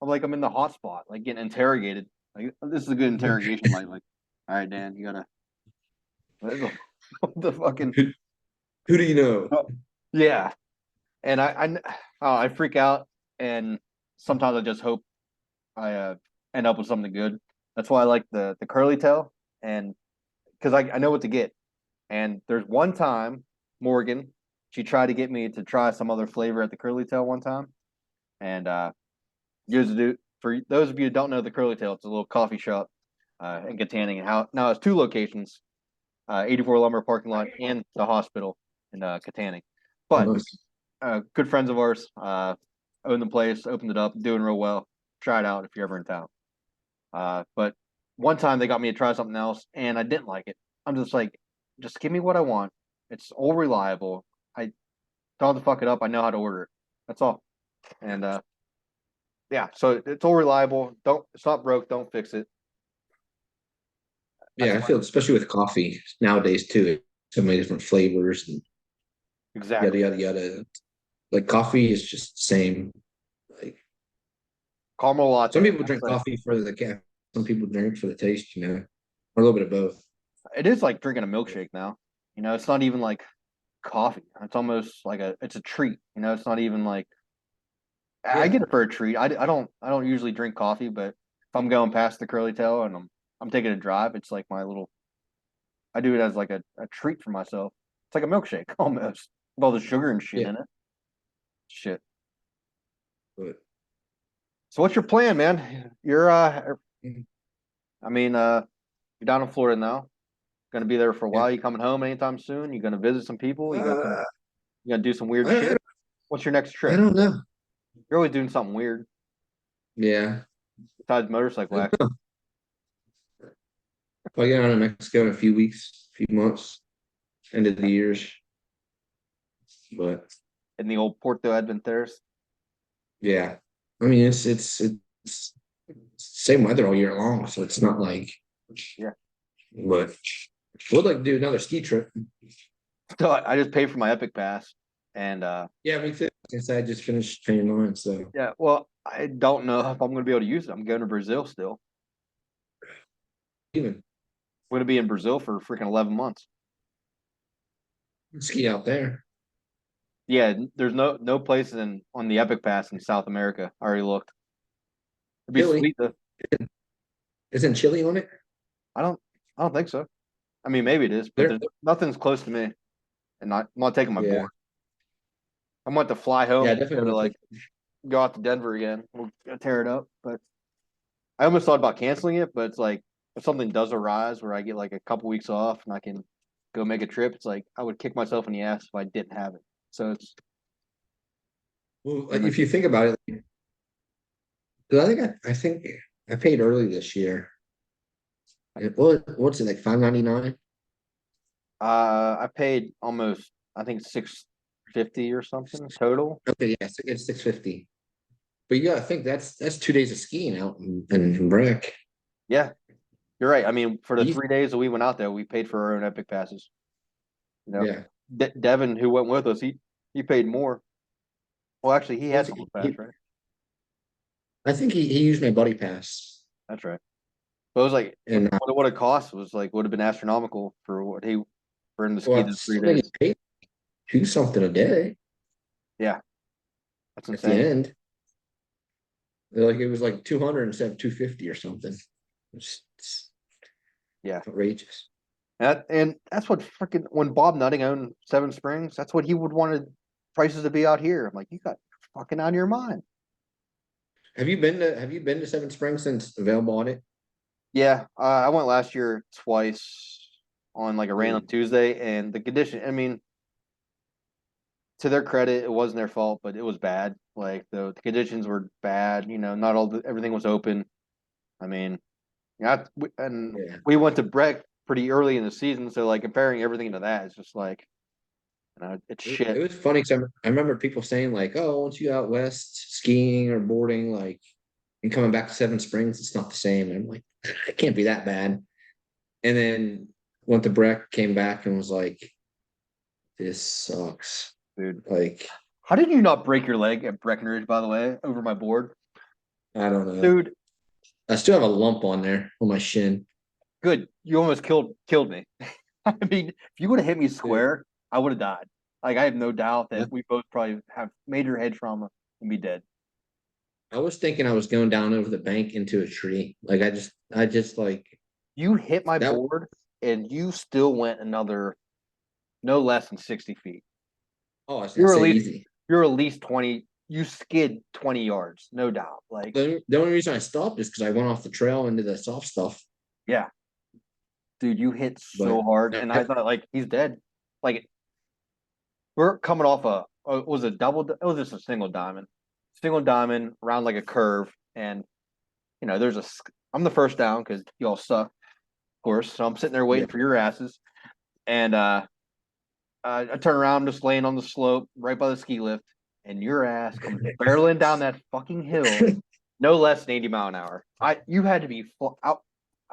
I'm like, I'm in the hot spot, like getting interrogated. Like, this is a good interrogation. like, all right, Dan, you gotta. What the fucking. Who do you know? Yeah, and I freak out, and sometimes I just hope I end up with something good. That's why I like the curly tail, and because I know what to get. And there's one time, Morgan, she tried to get me to try some other flavor at the curly tail one time, and for those of you who don't know the curly tail, it's a little coffee shop in Katanning. And now it's 2 locations, 84 Lumber parking lot and the hospital in Katanning. But good friends of ours own the place, opened it up, doing real well. Try it out if you're ever in town. But one time they got me to try something else, and I didn't like it. I'm just like, just give me what I want. It's all reliable. I don't have to fuck it up. I know how to order it. That's all. And yeah, so it's all reliable. It's not broke. Don't fix it. Yeah, I feel especially with coffee nowadays too. So many different flavors and exactly yada yada yada. Like coffee is just the same. Like caramel latte. Some people drink coffee for the caffeine. Some people drink it for the taste. Or a little bit of both. It is like drinking a milkshake now. It's not even like coffee. It's almost like it's a treat. It's not even like I get it for a treat. I don't usually drink coffee, but if I'm going past the Curly Tail and I'm taking a drive, it's like my little. I do it as like a treat for myself. It's like a milkshake almost with all the sugar and shit Yeah. in it. Shit. But So what's your plan, man? You're Mhm. I mean you're down in Florida now. Gonna be there for a Yeah. while. You coming home anytime soon? You gonna visit some people? uh, You gonna do some weird I, shit? What's your next I trip? don't know. You're always doing something weird Yeah. besides I motorcycle don't accidents. know. I'll get out of Mexico in a few weeks, few months, end of the years. But In the old Porto Adventuras. yeah, I mean it's same weather all year long, so it's not like. Yeah. But we'd like to do another ski trip. So I just paid for my Epic Pass, and Yeah, me too. Since I just finished paying mine, so yeah, well, I don't know if I'm gonna be able to use it. I'm going to Brazil still. even I'm gonna be in Brazil for freaking 11 months. ski out there. Yeah, there's no places in on the Epic Pass in South America. I already looked. It'd be Chile. sweet though. Isn't Chile on it? I don't I don't think so. I mean, maybe it is, but There. there's nothing's close to me, and I'm not taking my Yeah. board. I'm going to fly Yeah, home, go to definitely. like go out to Denver again. We'll tear it up. But I almost thought about canceling it, but it's like if something does arise where I get like a couple weeks off and I can go make a trip, it's like I would kick myself in the ass if I didn't have it. So it's Well, like, if you think about it, 'cause I think I paid early this year. What's it like, $5.99? I paid almost I think 650 or something total. Okay, yeah, it's 650. But you gotta think that's 2 days of skiing out in Breck. Yeah, you're right. I mean, for the Easy. 3 days that we went out there, we paid for our own Epic passes. You know, Yeah. Devin, who went with us, he paid more. Well, actually, he had the whole pass, He- right? I think he used my buddy pass. That's right. But it was like And what it cost was like would have been astronomical for what he for him to ski well, the so three then he days. paid 2 something a day Yeah, that's at the insane. end. Like it was like 200 instead of 250 or something. It's Yeah, outrageous. and that's what freaking when Bob Nutting owned Seven Springs, that's what he would wanted prices to be out here. I'm like, you got fucking out of your mind. Have you been to Seven Springs since Avail bought it? Yeah, I went last year twice on like a random Mm. Tuesday, and the condition. I mean, to their credit, it wasn't their fault, but it was bad. Like the conditions were bad. You know, not everything was open. I mean, yeah, and Yeah. we went to Breck pretty early in the season, so like comparing everything to that, it's just like, it's It shit. was funny because I remember people saying like, "Oh, once you out west skiing or boarding, like, and coming back to Seven Springs, it's not the same." And I'm like, it can't be that bad. And then went to Breck, came back, and was like, "This sucks." Dude. Like, How did you not break your leg at Breckenridge, by the way, over my board? I don't know. Dude, I still have a lump on there on my shin. good. You almost killed me. I mean, if you would have hit me Dude. square, I would have died. Like I have no doubt Yeah. that we both probably have major head trauma and be dead. I was thinking I was going down over the bank into a tree. Like I just like You hit my that. board and you still went another no less than 60 feet. Oh, I You're at say least easy. you're at least 20. You skid 20 yards, no doubt. Like, The only reason I stopped is because I went off the trail into the soft stuff. yeah, dude, you hit so But hard, and I thought like he's dead. Like we're coming off it was a double. It was just a single diamond around like a curve, and there's I'm the first down because y'all suck, of course. So I'm sitting there yeah, waiting for your asses, and I turn around, I'm just laying on the slope right by the ski lift, and your ass comes barreling down that fucking hill, no less than 80 mile an hour. You had to be out.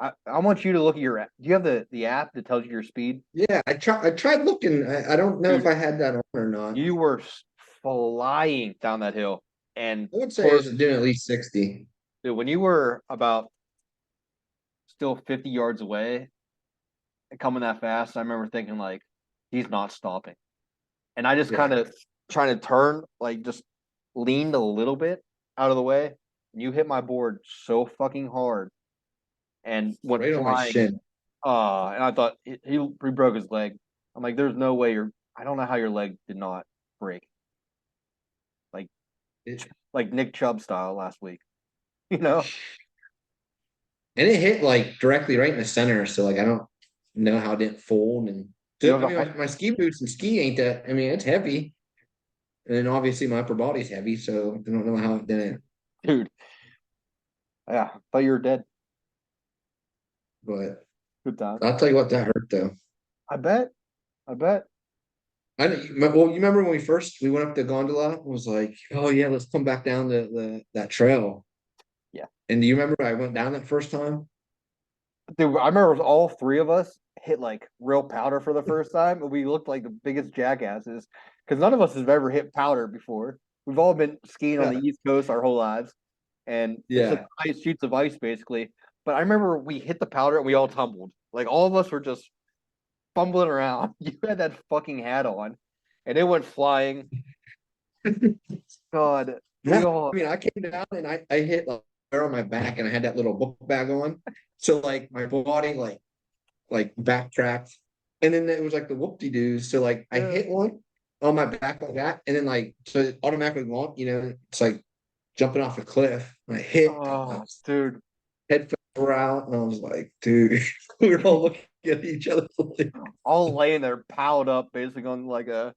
I want you to look at your app. Do you have the app that tells you your speed? yeah. I tried looking. I don't know if Dude, I had that on or not. you were flying down that hill, and I would of say course, it's doing at least 60. dude, when you were about still 50 yards away and coming that fast, I remember thinking like, he's not stopping, and I just Yeah. kind of trying to turn, like just leaned a little bit out of the way, and you hit my board so fucking hard and went Right on my flying. shin. And I thought he broke his leg. I'm like, there's no way I don't know how your leg did not break. Like Nick Chubb style last week, you know? And it hit like directly right in the center. So like I don't know how it didn't fold. And You I have mean, my ski boots and ski ain't that. I mean, it's heavy. And then obviously my upper body's heavy, so I don't know how it didn't. Dude. Yeah, I thought you were dead. But Good time. I'll tell you what, that hurt though. I bet. Well, you remember when we went up the gondola? It was like, oh yeah, let's come back down that trail. Yeah. And do you remember I went down that first time? Dude, I remember all three of us hit like real powder for the first time, and we looked like the biggest jackasses because none of us have ever hit powder before. We've all been skiing on the East Coast our whole lives, and it's just ice sheets of ice basically. But I remember we hit the powder and we all tumbled. Like all of us were just fumbling around. You had that fucking hat on, and it went flying. God, I mean, I came down and I hit like on my back, and I had that little book bag on, so like my body like backtracked, and then it was like the whoop-de-doos. So like I hit one on my back like that, and then like so it automatically won't, it's like jumping off a cliff. And I hit, dude, head fell out, and I was like, dude, we were all looking at each other, all laying there, piled up, basically on there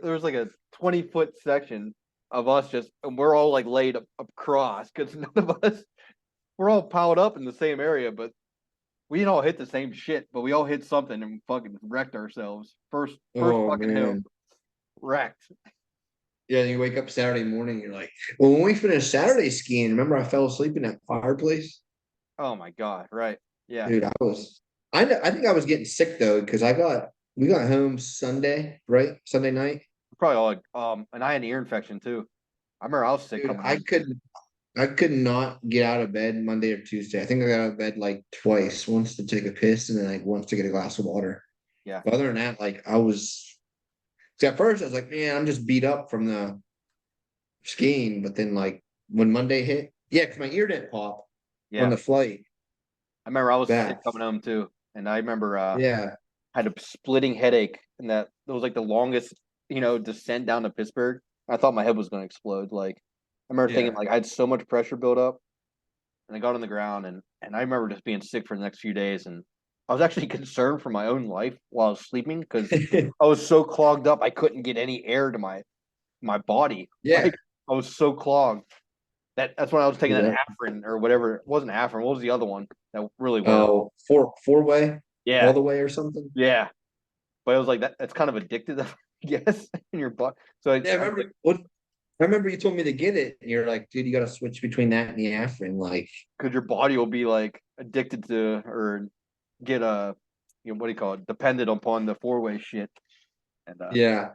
was like a 20-foot section of us and we're all like laid across because none of us we're all piled up in the same area, but we didn't all hit the same shit, but we all hit something and fucking wrecked ourselves. First fucking hill, wrecked. Yeah, you wake up Saturday morning, you're like, well, when we finished Saturday skiing, remember I fell asleep in that fireplace? Oh my God, right. Yeah. Dude, I think I was getting sick though, because we got home Sunday, right? Sunday night. Probably all and I had an ear infection too. I remember I was sick. Dude, I could not get out of bed Monday or Tuesday. I think I got out of bed like twice, once to take a piss and then like once to get a glass of water. Yeah. But other than that, like at first I was like, man, I'm just beat up from the skiing. But then like when Monday hit, yeah, because my ear didn't pop on the flight. I remember I was sick coming home too. And I remember yeah, had a splitting headache, and that was like the longest, descent down to Pittsburgh. I thought my head was gonna explode. Like I remember thinking like I had so much pressure built up, and I got on the ground, and I remember just being sick for the next few days, and I was actually concerned for my own life while I was sleeping because I was so clogged up I couldn't get any air to my body. Yeah, like, I was so clogged. That's when I was taking that Afrin or whatever. It wasn't Afrin. What was the other one that really worked? Oh, four-way, yeah, all the way or something. Yeah, but it was like that. It's kind of addictive, I guess, in your butt. So I remember you told me to get it, and you're like, dude, you got to switch between that and the Afrin, like, because your body will be like addicted to or get what do you call it? Dependent upon the 4-way shit. And yeah,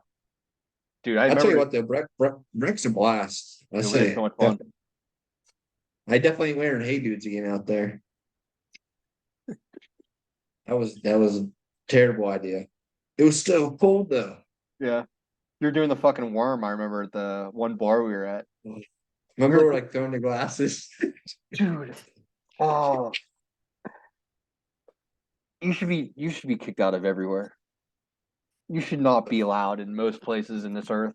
dude, I'll tell you what though, Breck's a blast. I say, so much fun. I definitely ain't wearing hey dudes again out there. That was a terrible idea. It was so cold though. Yeah. You're doing the fucking worm, I remember at the one bar we were at. Remember we're like throwing the glasses? Dude. Oh. You should be kicked out of everywhere. You should not be allowed in most places in this earth.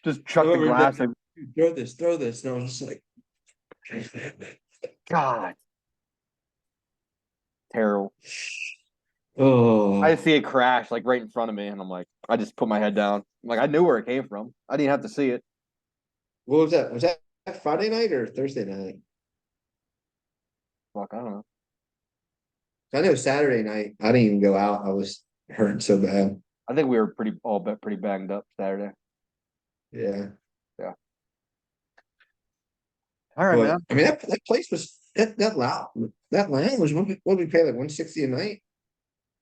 Just chuck the glass and throw this. And I was just like, God. Terrible. Oh, I see it crash like right in front of me, and I'm like, I just put my head down. I'm like, I knew where it came from. I didn't have to see it. What was that? Was that Friday night or Thursday night? Fuck, I don't know. I know Saturday night I didn't even go out. I was hurting so bad. I think we were pretty banged up Saturday. Yeah. Yeah. All right, man. I mean that place was that land was what we pay like $160 a night.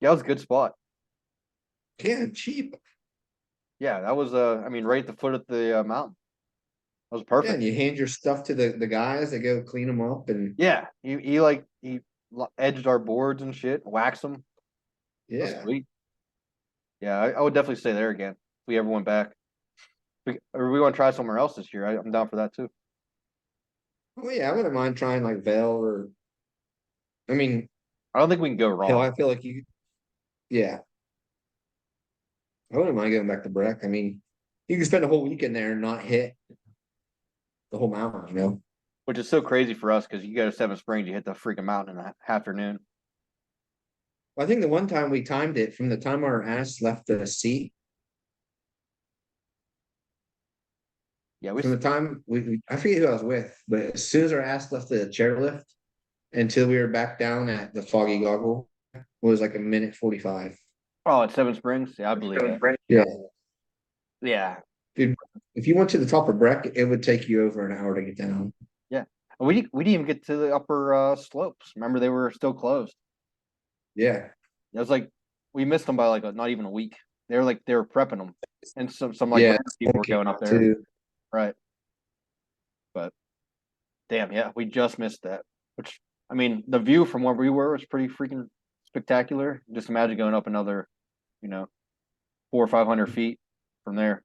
Yeah, it was a good spot. Yeah, cheap. Yeah, that was right at the foot of the mountain. That was perfect. Yeah, and you hand your stuff to the guys that go clean them up, and yeah, he edged our boards and shit, waxed them. Yeah, sweet. Yeah, I would definitely stay there again if we ever went back. Or we want to try somewhere else this year. I'm down for that too. Oh yeah, I wouldn't mind trying like Vail or. I mean, I don't think we can go hell, wrong. I feel like you. Yeah, I wouldn't mind going back to Breck. I mean, you can spend a whole weekend there and not hit the whole mountain. You know. Which is so crazy for us because you go to Seven Springs, you hit the freaking mountain in the afternoon. I think the one time we timed it from the time our ass left the seat. Yeah, From the time I forget who I was with, but as soon as our ass left the chairlift until we were back down at the Foggy Goggle was like a minute 45. at Seven Springs. Yeah, I believe that. Yeah. Yeah, Dude, if you went to the top of Breck, it would take you over an hour to get down. yeah. We didn't even get to the upper slopes. Remember, they were still closed. Yeah. It was like we missed them by like not even a week. They were prepping them, and some like Yeah, random people were going up there. too. Right. But damn, yeah, we just missed that. Which I mean, the view from where we were was pretty freaking spectacular. Just imagine going up another, 400 or 500 feet from there.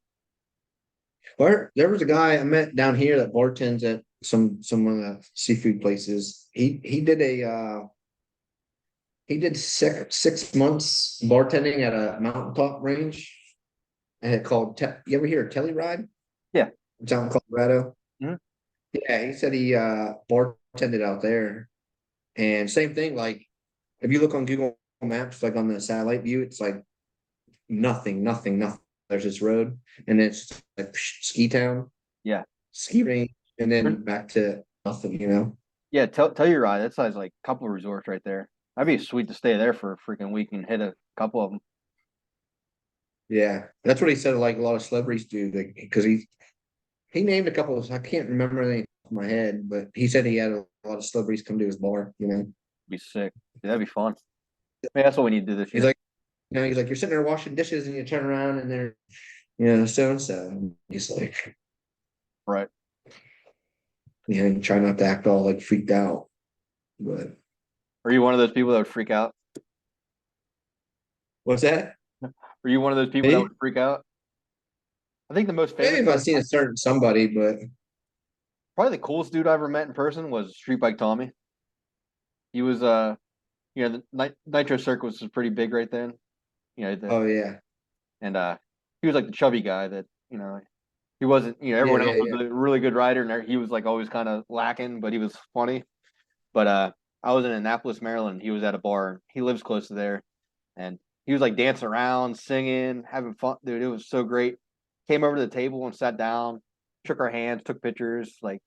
There was a guy I met down here that bartends at some of the seafood places. He did 6 months bartending at a mountaintop range, and it called. You ever hear of Telluride? Yeah. It's out in Colorado. Mhm. Yeah, he said he bartended out there, and same thing. Like if you look on Google Maps, like on the satellite view, it's like nothing, nothing, nothing. There's this road, and it's like ski town, Yeah. ski range, and then back to nothing. You know. Yeah, tell you right. That size like a couple of resorts right there. That'd be sweet to stay there for a freaking week and hit a couple of them. Yeah, that's what he said. Like a lot of celebrities do, because he named a couple of. I can't remember anything off my head, but he said he had a lot of celebrities come to his bar. You know, Be sick. Yeah, that'd be fun. Maybe that's what we need to do this he's year. like, he's like, you're sitting there washing dishes, and you turn around, and they're, so and so. He's like, Right. you try not to act all like freaked out, but Are you one of those people that would freak out? what's that? Are you one of those people that would freak out? I think the most Maybe famous, if I've seen a certain somebody, but probably the coolest dude I ever met in person was Street Bike Tommy. He was the Nitro Circus was pretty big right then. oh yeah, And he was like the chubby guy that, he wasn't, everyone else was a really good rider and he was like always kind of lacking, but he was funny. But I was in Annapolis, Maryland. He was at a bar. He lives close to there. And he was like dancing around, singing, having fun. Dude, it was so great. Came over to the table and sat down, shook our hands, took pictures, like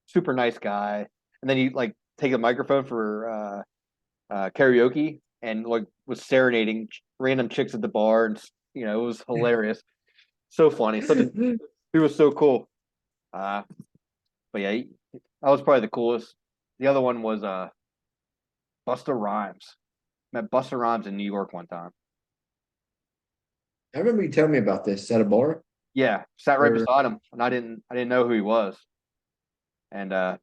super nice guy. And then he like take a microphone for karaoke and like was serenading random chicks at the bar. And, it was hilarious. So funny. He was so cool. But yeah, that was probably the coolest. The other one was Busta Rhymes. Met Busta Rhymes in New York one time. I remember you telling me about this at a bar. Yeah, sat right beside him, and I didn't know who he was. And yeah,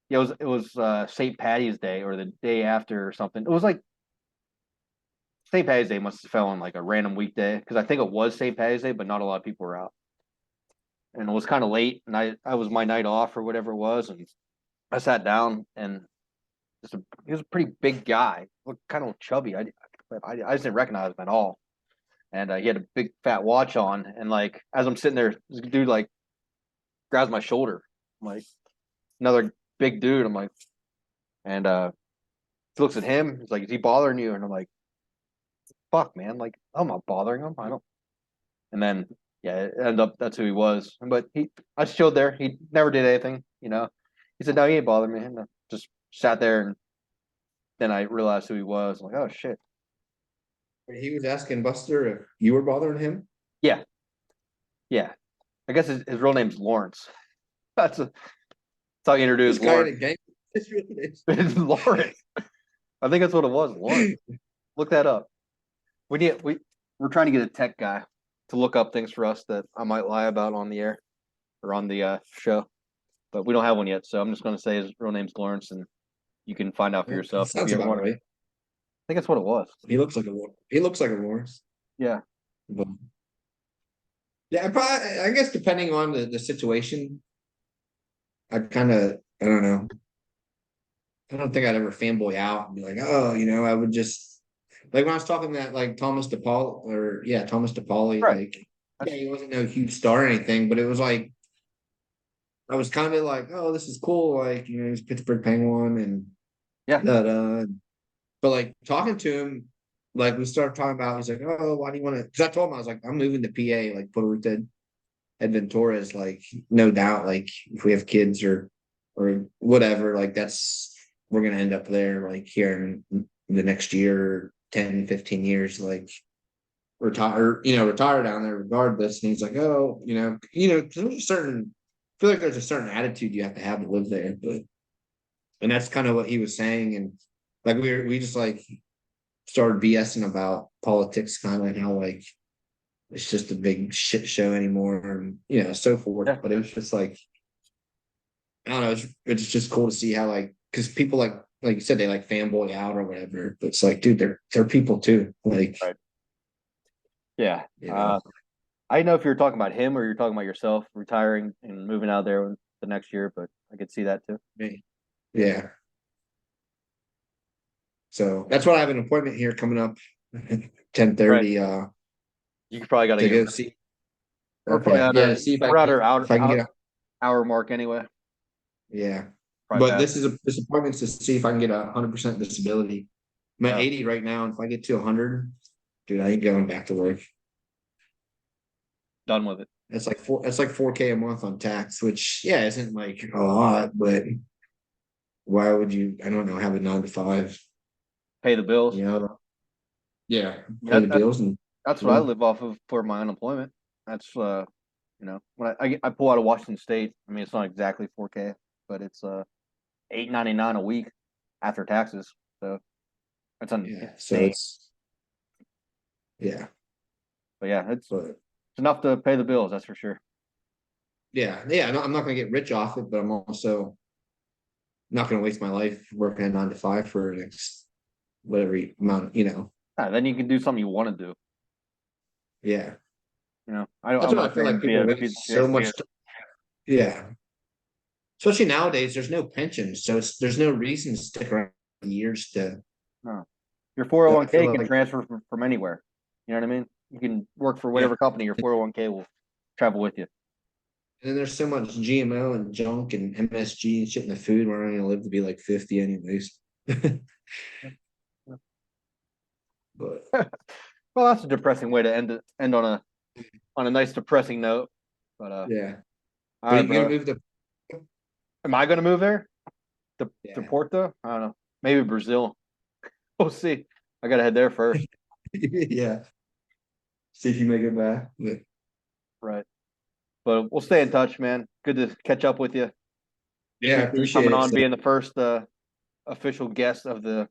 it was St. Patty's Day or the day after or something. It was like St. Patty's Day must have fell on like a random weekday because I think it was St. Patty's Day, but not a lot of people were out. And it was kind of late, and I was my night off or whatever it was, and I sat down and he was a pretty big guy, looked kind of chubby. I just didn't recognize him at all. And he had a big fat watch on, and like as I'm sitting there, this dude like grabs my shoulder. I'm like, another big dude. I'm like, and he looks at him. He's like, "Is he bothering you?" And I'm like, "Fuck, man! Like, I'm not bothering him. I don't." And then yeah, it ended up that's who he was. But I just chilled there. He never did anything. He said, "No, he ain't bothering me." And I just sat there, and then I realized who he was. I'm like, oh shit. He was asking Buster if you were bothering him. Yeah. I guess his real name's Lawrence. That's how he introduced Lawrence. It's Lawrence. I think that's what it was. Lawrence. Look that up. We're trying to get a tech guy to look up things for us that I might lie about on the air or on the show, but we don't have one yet. So I'm just going to say his real name's Lawrence, and you can find out for yourself. Sounds about right. I think that's what it was. He looks like a Lawrence. Yeah. But Yeah, probably, I guess depending on the situation, I don't know. I don't think I'd ever fanboy out and be like, oh, I would just like when I was talking that like Thomas DePauli, Right. like yeah, he wasn't no huge star or anything, but it was like I was kind of like, oh, this is cool, like he's a Pittsburgh Penguin and Yeah. but like talking to him, like we started talking about, he's like, oh, why do you want to? Because I told him I was like, I'm moving to PA, like Puerto Rico, Adventuras, like no doubt, like if we have kids or whatever, like we're gonna end up there, like here in the next year, 10, 15 years, like retire down there regardless. And he's like, oh, 'cause there's a certain I feel like there's a certain attitude you have to live there, and that's kind of what he was saying. And like we just like started BSing about politics, kind of how like it's just a big shit show anymore, and so forth. Yeah. But it was just like I don't know, it's just cool to see how like because people like you said they like fanboy out or whatever. But it's like, dude, they're people too. Like, Right. Yeah. you know, I know if you're talking about him or you're talking about yourself retiring and moving out there the next year, but I could see that too. yeah. So that's why I have an appointment here coming up 10:30. You could probably got to To get go see. We're probably Okay, out yeah, see we're at our if I can get a hour mark anyway. yeah. Probably But bad. this appointment's to see if I can get 100% disability. I'm at 80 right now, and if I get to 100, dude, I ain't going back to work. Done with it. It's like 4K a month on tax, which yeah, isn't like a lot, but why would you? I don't know, have a 9 to 5. Pay the bills. Yeah, pay the bills and That's what I live off of for my unemployment. That's when I pull out of Washington State. I mean, it's not exactly 4K, but it's $8.99 a week after taxes. So that's yeah. So insane. it's yeah, But yeah, it's but enough to pay the bills. That's for sure. yeah. I'm not gonna get rich off it, but I'm also not gonna waste my life working a 9 to 5 for the next whatever amount. Then you can do something you want to do. Yeah, I'm that's what not I feel like saying people be waste so much. Yeah, especially nowadays, there's no pension, so there's no reason to stick around for years to. No. Your I feel 401k can like transfer from anywhere. You know what I mean? You can work for yeah. whatever company. Your 401k will travel with you. And then there's so much GMO and junk and MSG and shit in the food. We're not gonna live to be like 50 anyways. But Well, that's a depressing way to end on a nice depressing note. But yeah, all but right, you gonna bro. move to Am I going to move there? To yeah. Porto? I don't know. Maybe Brazil. We'll see. I got to head there first. Yeah. See if you make it back. But Right. But we'll stay in touch, man. Good to catch up with you. yeah, I Appreciate you appreciate coming it. on, So, being the first official guest of the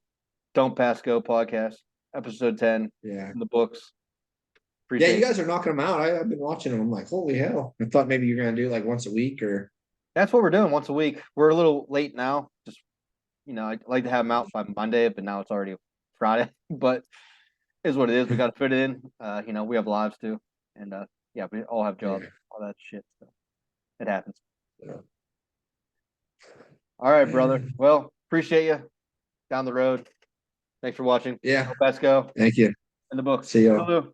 Don't Pass Go podcast, episode 10 yeah. in the books. Yeah, Appreciate you it. guys are knocking them out. I've been watching them. I'm like, holy hell. I thought maybe you're gonna do like once a week or That's what we're doing once a week. We're a little late now. Just I'd like to have them out by Monday, but now it's already Friday. But is what it is. We got to fit it in. We have lives too, and yeah, we all have jobs, yeah. all that shit. So it happens. Yeah. All right, brother. Well, appreciate you. Down the road. Thanks for watching. Yeah. Let's go Thank you. in the books. See y'all. Toodaloo.